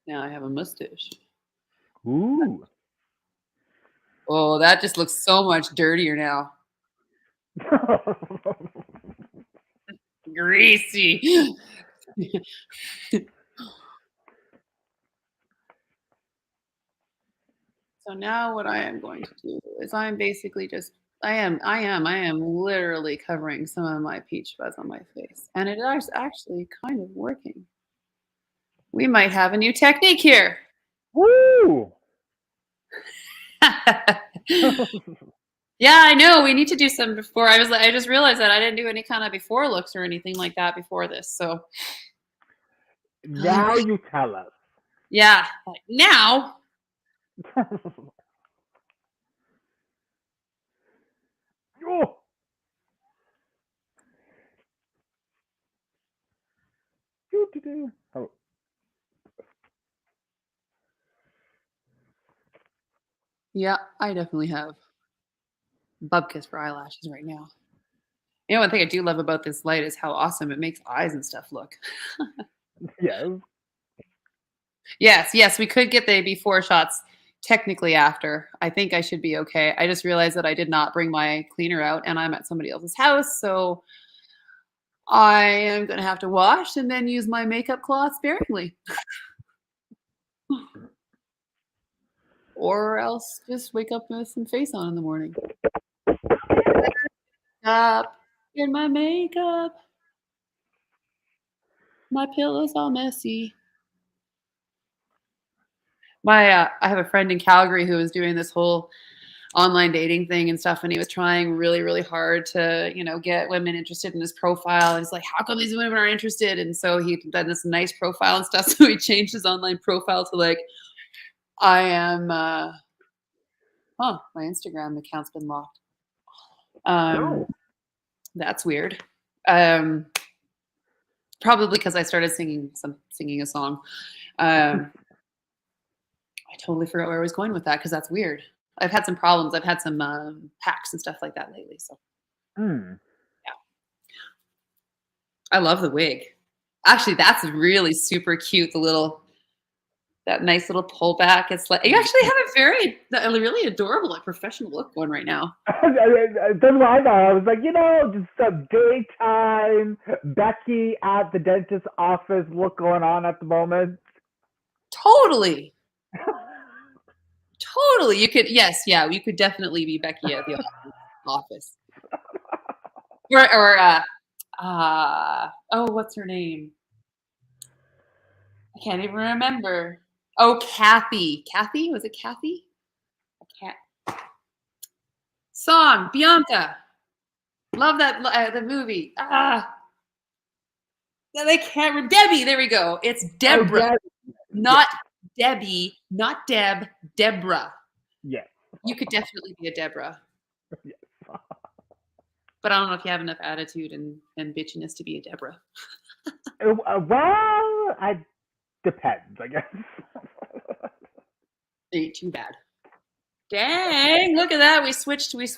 Now I have a mustache. Ooh. Oh, that just looks so much dirtier now. Greasy. So now what I am going to do is I'm basically just I am literally covering some of my peach fuzz on my face. And it is actually kind of working. We might have a new technique here. Woo! Yeah, I know. We need to do some before. I just realized that I didn't do any kind of before looks or anything like that before this. So Now you tell us. yeah, like now. Oh. Oh. Yeah, I definitely have bubkas for eyelashes right now. You know, one thing I do love about this light is how awesome it makes eyes and stuff look. Yes. Yes, we could get the before shots technically after. I think I should be okay. I just realized that I did not bring my cleaner out and I'm at somebody else's house, so I am going to have to wash and then use my makeup cloth sparingly. Or else just wake up with some face on in the morning. Up in my makeup. My pillow's all messy. I have a friend in Calgary who was doing this whole online dating thing and stuff, and he was trying really, really hard to, get women interested in his profile. And he's like, how come these women are interested? And so he done this nice profile and stuff. So he changed his online profile to like, I am my Instagram account's been locked. No. That's weird. Probably because I started singing a song. I totally forgot where I was going with that because that's weird. I've had some problems. I've had some hacks and stuff like that lately. So Hmm. yeah, I love the wig. Actually, that's really super cute. That nice little pullback. It's like you actually have a really adorable, like professional look going right now. That's what I thought. I was like, just some daytime Becky at the dentist's office look going on at the moment. Totally. Totally. You could, yes, yeah, you could definitely be Becky at the office. What's her name? I can't even remember. Oh, Kathy. Kathy? Was it Kathy? Song, Bianca. Love that the movie. I can't remember. Debbie, there we go. It's Deborah. Not Debbie, not Deb, Deborah. Yes. You could definitely be a Deborah. Yes. But I don't know if you have enough attitude and bitchiness to be a Deborah. Well, it depends, I guess. Ain't too bad. Dang, look at that. We switched. We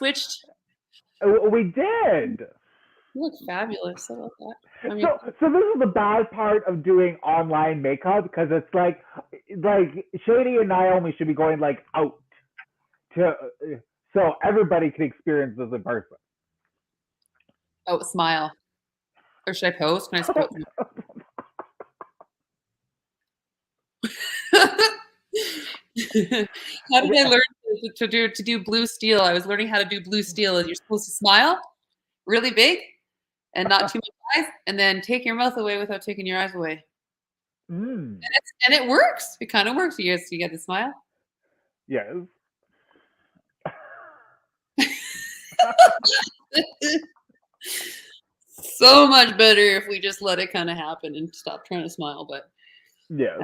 did. You look fabulous. I love that. So this is the bad part of doing online makeup because it's like Shady and Naomi should be going like out to so everybody can experience this in person. Oh, smile. Or should I post? Can I post? How did I learn to do blue steel? I was learning how to do blue steel. You're supposed to smile really big and not too much eyes, and then take your mouth away without taking your eyes away. Mm. And it works. It kind of works. You get the smile. Yes. So much better if we just let it kind of happen and stop trying to smile. But yes.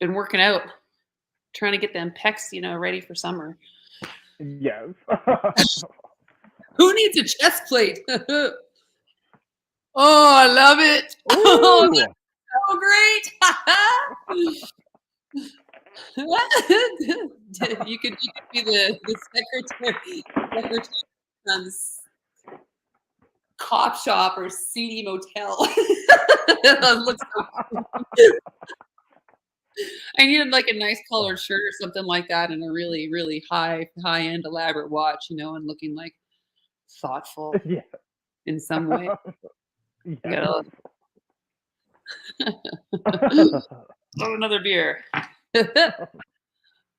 Been working out, trying to get them pecs, ready for summer. Yes. Who needs a chest plate? Oh, I love it. Oh, that's so great. You could be the secretary on this cop shop or seedy motel. That looks so cool. I needed like a nice colored shirt or something like that, and a really, really high-end elaborate watch, and looking like thoughtful Yeah. in some way. I Yes. gotta oh, another beer.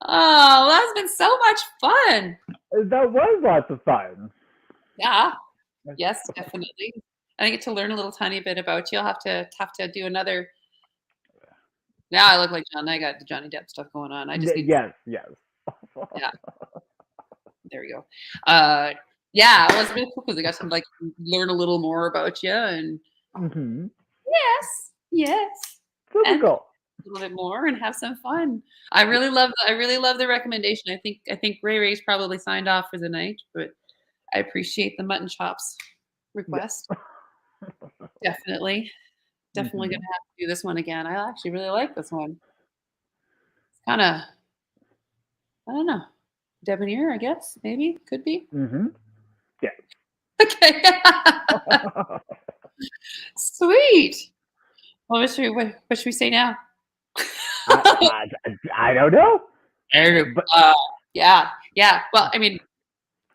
Oh, that's been so much fun. That was lots of fun. Yeah. Yes, definitely. I get to learn a little tiny bit about you. I'll have to do another. Yeah, I look like John. I got the Johnny Depp stuff going on. I just need. Yes, yes. Yeah, there we go. Uh, yeah, it was really cool because I got to like learn a little more about you and Mm-hmm. yes, Super and a cool. little bit more and have some fun. I really love the recommendation. I think Ray Ray's probably signed off for the night, but I appreciate the mutton chops Yeah. request. Definitely. Definitely Mm-hmm. gonna have to do this one again. I actually really like this one. It's kinda I don't know, debonair, I guess, maybe, could be. Mm-hmm. Yeah. Okay. Sweet. Well, what should we say now? I, I, I don't know, but Uh, yeah, yeah. Well, I mean,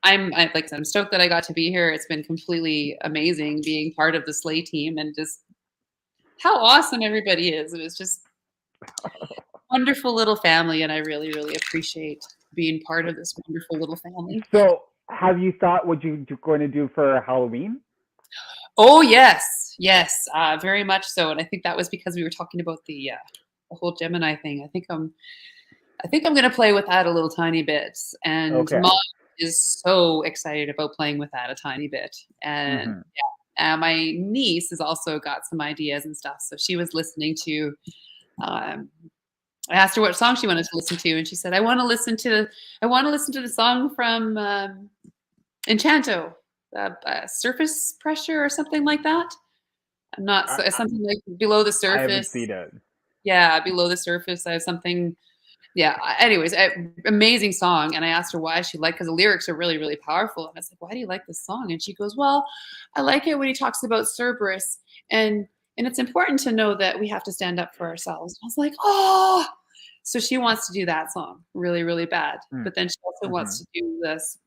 like I said, I'm stoked that I got to be here. It's been completely amazing being part of the sleigh team and just how awesome everybody is. It was just wonderful little family, and I really, really appreciate being part of this wonderful little family. so have you thought what you're going to do for Halloween? Oh yes, yes, very much so. And I think that was because we were talking about the whole Gemini thing. I think I'm gonna play with that a little tiny bit. And Okay. mom is so excited about playing with that a tiny bit. And Mm-hmm. yeah, my niece has also got some ideas and stuff. So she was listening to. Um, I asked her what song she wanted to listen to, and she said, I want to listen to the song from Enchanto, Surface Pressure or something like that. I'm not I, so something like Below the I haven't Surface. seen it. Yeah, Below the Surface. I have something. Yeah. Anyways, amazing song. And I asked her why she liked because the lyrics are really, really powerful. And I was like, why do you like this song? And she goes, well, I like it when he talks about Cerberus, and and it's important to know that we have to stand up for ourselves. I was like, oh. So she wants to do that song really, really bad. But then she also Mm-hmm. wants to do this.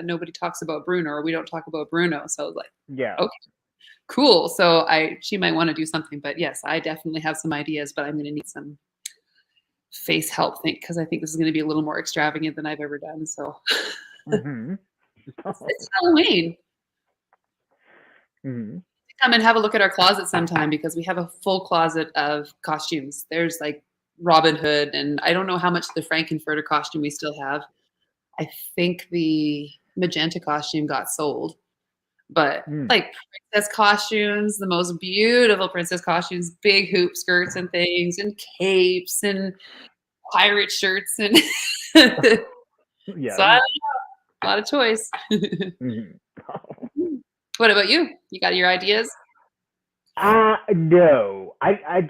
Nobody talks about Bruno, or we don't talk about Bruno. So I was like, Yeah. okay, cool. So she might want to do something. But yes, I definitely have some ideas, but I'm going to need some face help because I think this is going to be a little more extravagant than I've ever done. So Mm-hmm. it's Halloween. Mm-hmm. Come and have a look at our closet sometime because we have a full closet of costumes. There's like Robin Hood, and I don't know how much of the Frankenfurter costume we still have. I think the magenta costume got sold, but Mm. like princess costumes, the most beautiful princess costumes, big hoop skirts and things, and capes and pirate shirts, and so Yes. I don't know, a lot of choice. Mm-hmm. What about you? You got your ideas? No. I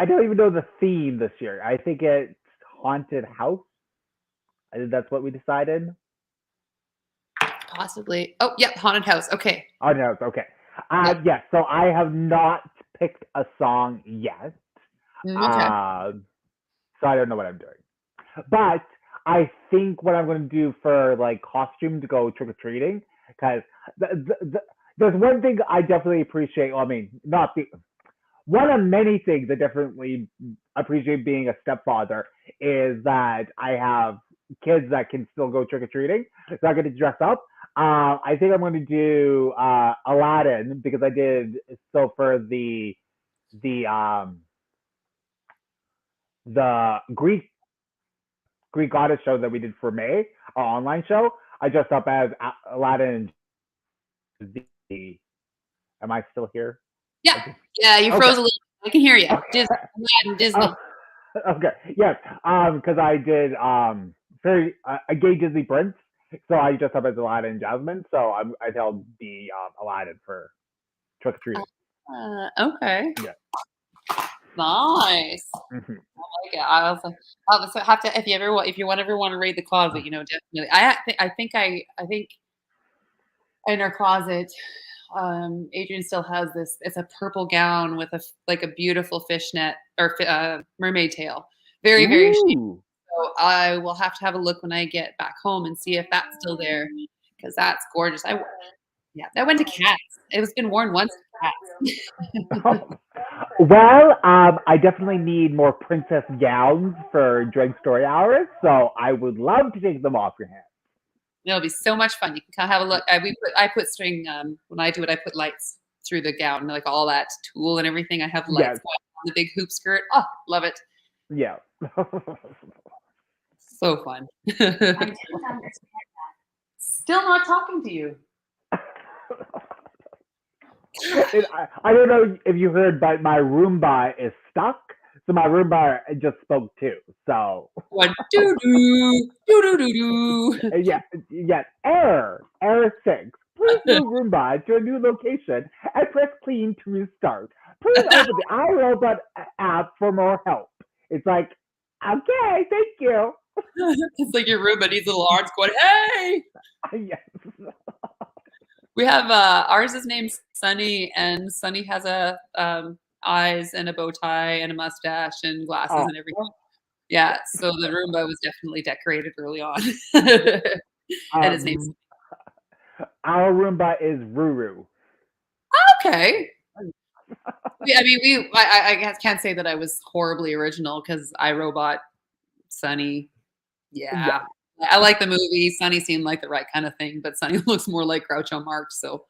don't even know the theme this year. I think it's haunted house. I think that's what we decided. Possibly. Oh, yep, haunted house. Okay. Haunted house. Okay. Yep. Yeah. So I have not picked a song yet. Okay. Uh, so I don't know what I'm doing. But I think what I'm going to do for like costume to go trick or treating, because there's one thing I definitely appreciate. Well, I mean, not the one of many things I definitely appreciate being a stepfather is that I have kids that can still go trick or treating. So I get to dress up. I think I'm going to do Aladdin because I did so for the the Greek goddess show that we did for May, our online show. I dressed up as Aladdin and Z. Am I still here? Yeah. Yeah, you Okay. froze a little. I can hear you. Okay. Disney. Aladdin, Disney. Okay. Yes. Because I did very a gay Disney prince, so I dressed up as Aladdin and Jasmine. So I held the Aladdin for trick or treating. Okay. Yeah. Nice. Mm-hmm. Like it. I'll also have to if you ever want to raid the closet, definitely. I think in our closet, Adrian still has this. It's a purple gown with like a beautiful fishnet or mermaid tail. Very, very shady. Ooh. So I will have to have a look when I get back home and see if that's still there because that's gorgeous. Yeah, that went to cats. It was been worn once to cats. Well, I definitely need more princess gowns for drag story hours, so I would love to take them off your hands. It'll be so much fun. You can come have a look. I put string when I do it. I put lights through the gown, like all that tulle and everything. I have lights Yes. on the big hoop skirt. Oh, love it. Yeah. So fun. Still not talking to you. I don't know if you heard, but my Roomba is stuck. So my Roomba just spoke too. So What doo doo doo doo doo doo. yeah. Error 6. Please move Roomba to a new location and press clean to restart. Please open the iRobot app for more help. It's like, okay, thank you. It's like your Roomba needs little arms going, hey. Yes. We have ours is named Sunny, and Sunny has a eyes and a bow tie and a mustache and glasses and everything. Yeah, so the Roomba was definitely decorated early on. And his name's Our Roomba is Ruru. okay. I mean, I can't say that I was horribly original because iRobot, Sunny, yeah. I like the movie. Sunny seemed like the right kind of thing, but Sunny looks more like Groucho Marx, so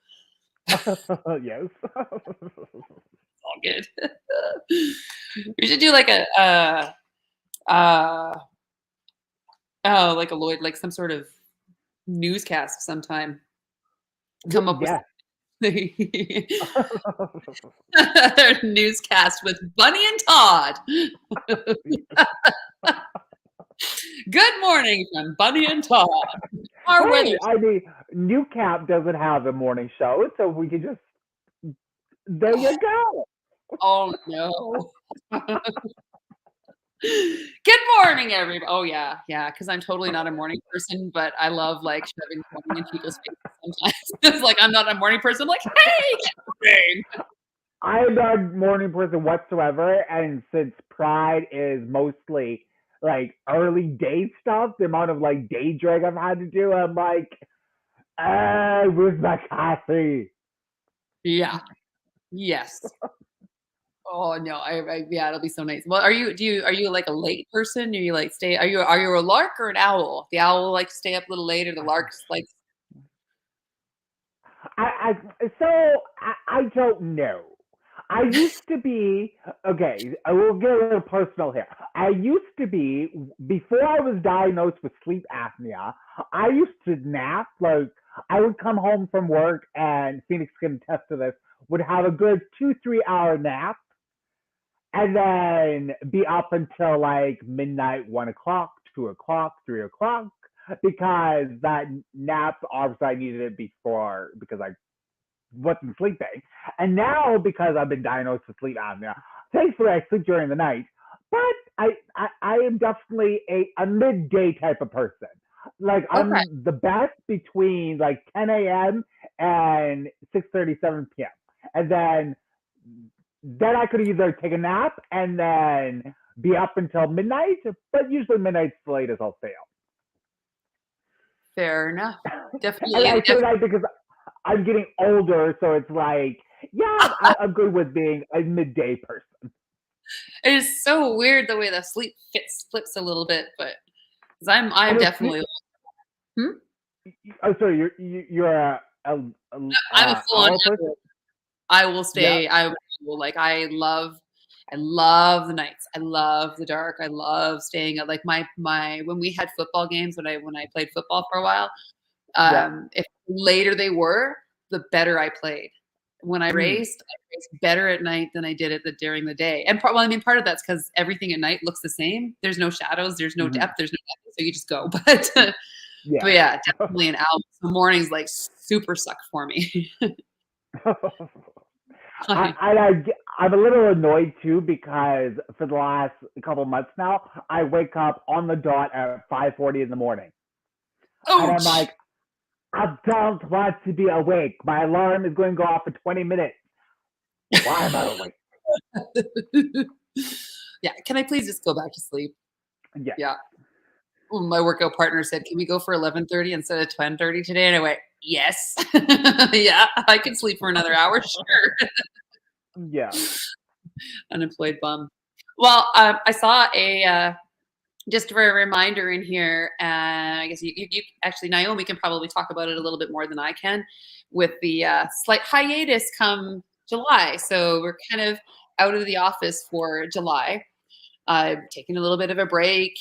Yes. all good. We should do like a oh, like a Lloyd, like some sort of newscast sometime. Come up with newscast with Bunny and Todd. Good morning from Bunny and Todd. Our weather. I mean, New Cap doesn't have a morning show, so we could just. There you go. Oh no. Good morning, everybody. Oh yeah, because I'm totally not a morning person, but I love like shoving morning in people's faces sometimes. It's like I'm not a morning person. I'm like, hey, good morning. I'm not a morning person whatsoever, and since Pride is mostly like early day stuff, the amount of like day drag I've had to do, I'm like, where's my coffee? Yeah. Yes. Oh no, yeah, it'll be so nice. Well, are you like a late person? Are you like are you a lark or an owl? The owl like to stay up a little later, the lark's like I don't know. I used to be okay. I will get a little personal here. I used to be before I was diagnosed with sleep apnea. I used to nap like I would come home from work, and Phoenix can attest to this. Would have a good 2-3 hour nap, and then be up until like midnight, 1 o'clock, 2 o'clock, 3 o'clock, because that nap obviously I needed it before because I wasn't sleeping. And now because I've been diagnosed with sleep apnea, thankfully I sleep during the night. But I am definitely a midday type of person. Like I'm the best between like 10 a.m. and 6:30, 7 p.m. And then I could either take a nap and then be up until midnight, but usually midnight's the latest I'll stay up. fair enough. Definitely. I say that because I'm getting older, so it's like, yeah, I'm good with being a midday person. It is so weird the way the sleep flips a little bit, but because I'm definitely. Oh, sorry, you're I'm a full-on person. I will stay. Yeah. I will like. I love the nights. I love the dark. I love staying up. Like my when we had football games when I played football for a while. If later they were, the better I played. When I raced better at night than I did during the day. And part of that's because everything at night looks the same. There's no shadows. There's no depth. There's no depth, so you just go. But yeah, definitely an hour. The mornings like super suck for me. I'm a little annoyed too because for the last couple months now, I wake up on the dot at 5:40 in the morning. Ouch. And I'm like, I don't want to be awake. My alarm is going to go off in 20 minutes. Why am I awake? Yeah, can I please just go back to sleep? Yes. Yeah. Well, my workout partner said, "Can we go for 11:30 instead of 10:30 today?" And I went, "Yes." Yeah, I can sleep for another hour, sure. Yeah. Unemployed bum. Well, I saw just for a reminder in here, I guess you actually, Naomi can probably talk about it a little bit more than I can with the slight hiatus come July. So we're kind of out of the office for July. Taking a little bit of a break,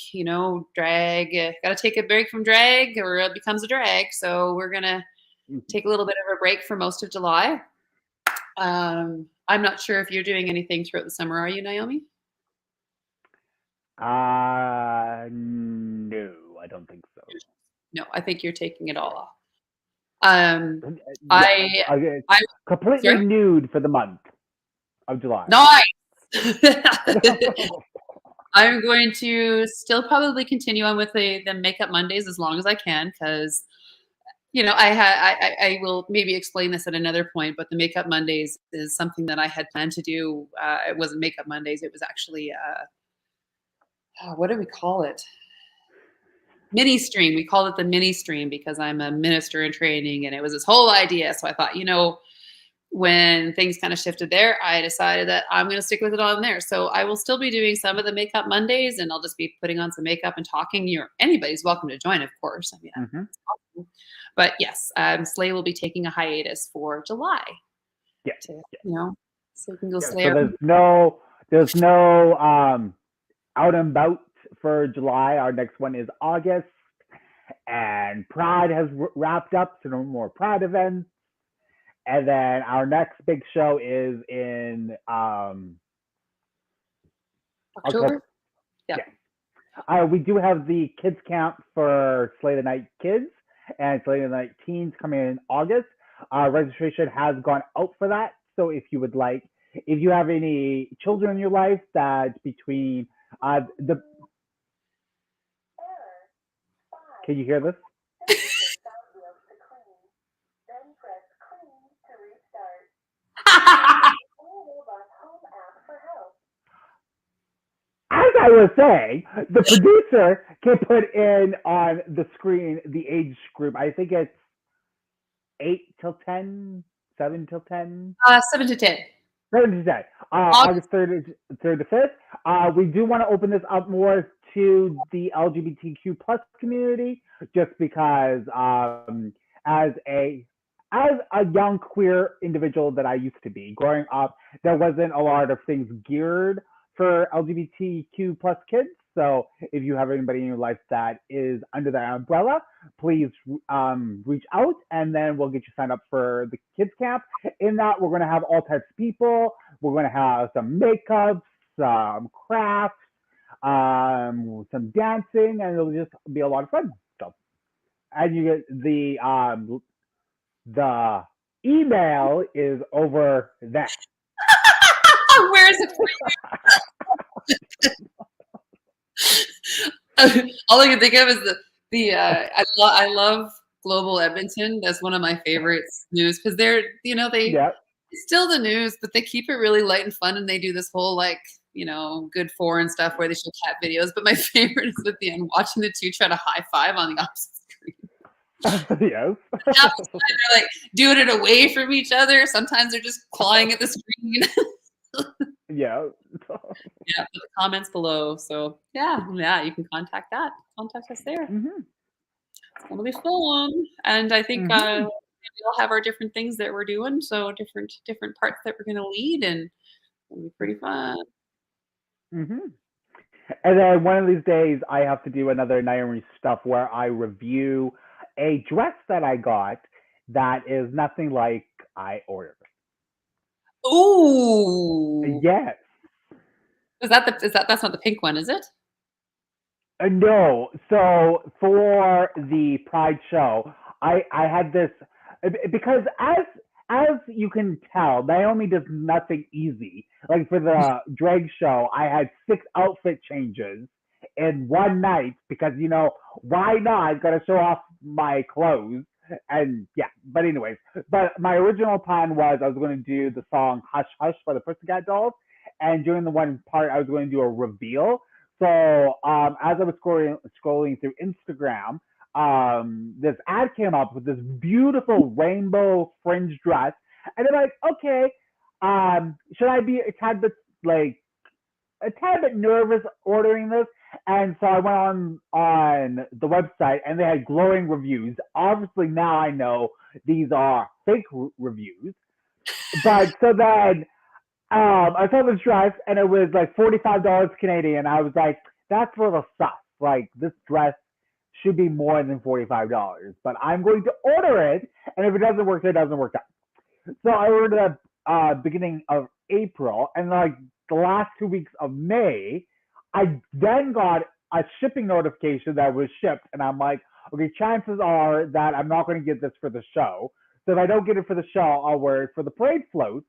drag. Got to take a break from drag or it becomes a drag. So we're going to Mhm. take a little bit of a break for most of July. I'm not sure if you're doing anything throughout the summer. Are you, Naomi? No, I don't think so. No, I think you're taking it all off. Um, Yes, I, I, completely sorry? nude for the month of July. Nice. I'm going to still probably continue on with the makeup Mondays as long as I can because I will maybe explain this at another point, but the makeup Mondays is something that I had planned to do. It wasn't makeup Mondays; it was actually what do we call it? Mini stream. We called it the mini stream because I'm a minister in training, and it was this whole idea. So I thought, when things kind of shifted there, I decided that I'm going to stick with it on there. So I will still be doing some of the makeup Mondays, and I'll just be putting on some makeup and talking. Anybody's welcome to join, of course. I mean, Mm-hmm. that's awesome. But yes, Slay will be taking a hiatus for July Yeah, to, yeah, so we can go yeah. slay So our. there's no out and about for July. Our next one is August, and Pride has wrapped up, so no more Pride events. And then our next big show is in October. October. Yeah. Yeah. We do have the kids camp for Slay the Night Kids and Slay the Night Teens coming in August. Registration has gone out for that. So if you have any children in your life that between the, can you hear this? As I was saying, the producer can put in on the screen the age group. I think it's 8 till 10, 7 till 10. 7 to 10. 7 to 10. August. August 3rd to 5th. We do want to open this up more to the LGBTQ plus community, just because as a as a young queer individual that I used to be growing up, there wasn't a lot of things geared for LGBTQ plus kids. So if you have anybody in your life that is under that umbrella, please reach out and then we'll get you signed up for the kids camp. In that, we're going to have all types of people. We're going to have some makeup, some crafts, some dancing, and it'll just be a lot of fun. So, and you get the email is over there. Where is it? All I can think of is I love Global Edmonton. That's one of my favorites news because they Yeah. it's still the news, but they keep it really light and fun, and they do this whole good for and stuff where they show cat videos. But my favorite is at the end watching the two try to high five on the opposite screen. Yes. Half the time they're like doing it away from each other. Sometimes they're just clawing at the screen. Yeah. Yeah, put the comments below. So yeah, you can contact us there. Mhm. It's gonna be fun, and I think Mhm. we all have our different things that we're doing. So different parts that we're gonna lead, and it'll be pretty fun. Mhm. And then one of these days, I have to do another Naomi stuff where I review a dress that I got that is nothing like I ordered. Ooh, Yes. that's not the pink one, is it? No. So for the Pride show, I had this because as you can tell, Naomi does nothing easy. Like for the drag show, I had 6 outfit changes in one night because why not? Got to show off my clothes. And yeah, but anyways, but my original plan was I was going to do the song "Hush Hush" by the Pussycat Dolls, and during the one part I was going to do a reveal. So as I was scrolling through Instagram, this ad came up with this beautiful rainbow fringe dress, and they're like, okay, should I be a tad bit nervous ordering this? And so I went on the website, and they had glowing reviews. Obviously, now I know these are fake reviews. But so then I saw this dress, and it was like $45 Canadian. I was like, that's a little sus. Like, this dress should be more than $45. But I'm going to order it, and if it doesn't work, it doesn't work out. So I ordered it beginning of April, and like the last 2 weeks of May, I then got a shipping notification that it was shipped, and I'm like, okay, chances are that I'm not going to get this for the show. So if I don't get it for the show, I'll wear it for the parade float,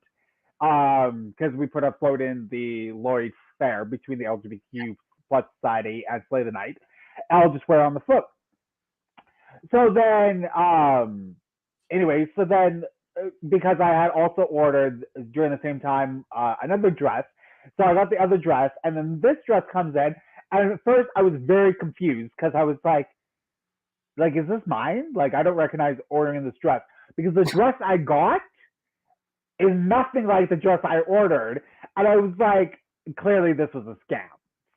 because we put a float in the Lloyd Fair between the LGBTQ plus society and Slay the Night. I'll just wear it on the float. So then, anyway, so then because I had also ordered during the same time another dress, so I got the other dress, and then this dress comes in, and at first I was very confused because I was like, is this mine? Like, I don't recognize ordering this dress because the dress I got is nothing like the dress I ordered, and I was like, clearly this was a scam.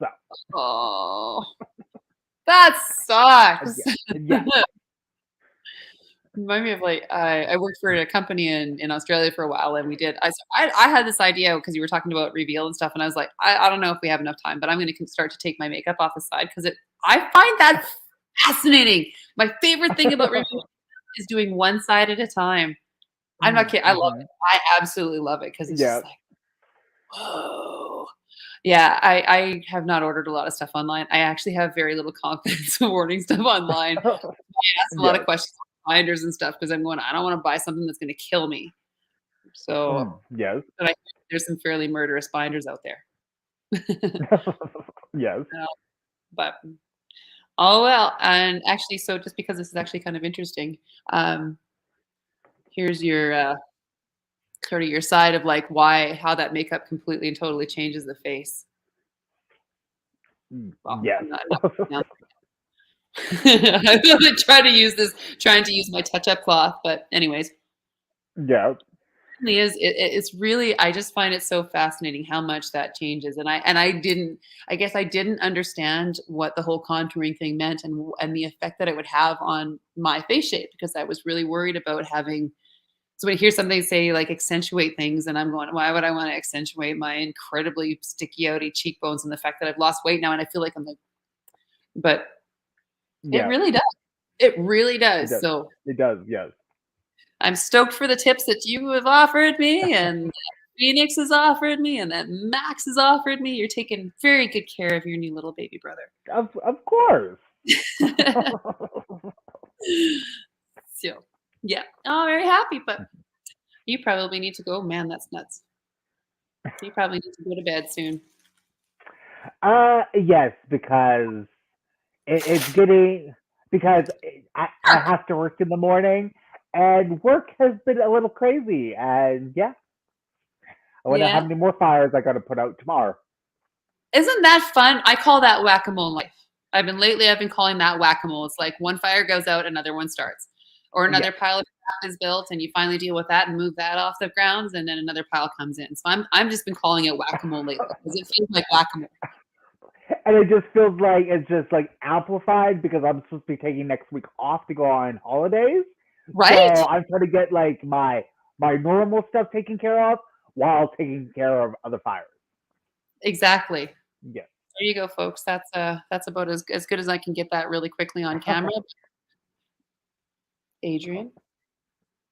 So, oh, that sucks. yeah. Remind me of like I worked for a company in Australia for a while, and we did. I had this idea because you were talking about reveal and stuff, and I was like, I don't know if we have enough time, but I'm going to start to take my makeup off the side because I find that fascinating. My favorite thing about reveal is doing one side at a time. I'm not kidding. I love it. I absolutely love it because it's just like, whoa. Yeah, I have not ordered a lot of stuff online. I actually have very little confidence of ordering stuff online. I ask a lot of questions on binders and stuff because I'm going, I don't want to buy something that's going to kill me. So, yes. But there's some fairly murderous binders out there. Yes. But, oh well. And actually, so just because this is actually kind of interesting, here's your sort of your side of like how that makeup completely and totally changes the face. Well, yes. I'm trying to use my touch-up cloth, but anyways. Yeah. It's really, I just find it so fascinating how much that changes. And I guess I didn't understand what the whole contouring thing meant and the effect that it would have on my face shape because I was really worried about having. So when I hear something say like accentuate things, and I'm going, why would I want to accentuate my incredibly sticky outy cheekbones and the fact that I've lost weight now and I feel like I'm like, but it really does. It really does. So it does, yes. I'm stoked for the tips that you have offered me and Phoenix has offered me and that Max has offered me. You're taking very good care of your new little baby brother. Of course. So, yeah. Oh, very happy, but you probably need to go. Man, that's nuts. You probably need to go to bed soon. Yes, because it's getting, because I have to work in the morning, and work has been a little crazy, and yeah. I wonder how many more fires I got to put out tomorrow. Isn't that fun? I call that whack-a-mole life. I've been calling that whack-a-mole. It's like one fire goes out, another one starts. Or another pile of crap is built and you finally deal with that and move that off the grounds and then another pile comes in. So I'm just been calling it whack-a-mole lately because it feels like whack-a-mole. And it just feels like it's just like amplified because I'm supposed to be taking next week off to go on holidays. Right. So I'm trying to get like my normal stuff taken care of while taking care of other fires. Exactly. Yeah. There you go, folks. That's about as good as I can get that really quickly on camera. Adrian.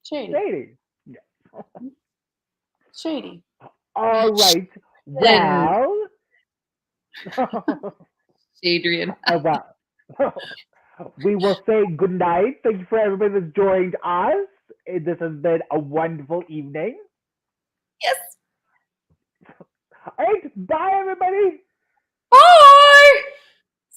Shady. Yeah. Shady. All right. Well. Adrian. Well. We will say good night. Thank you for everybody that's joined us. This has been a wonderful evening. Yes. All right. Bye, everybody. Bye.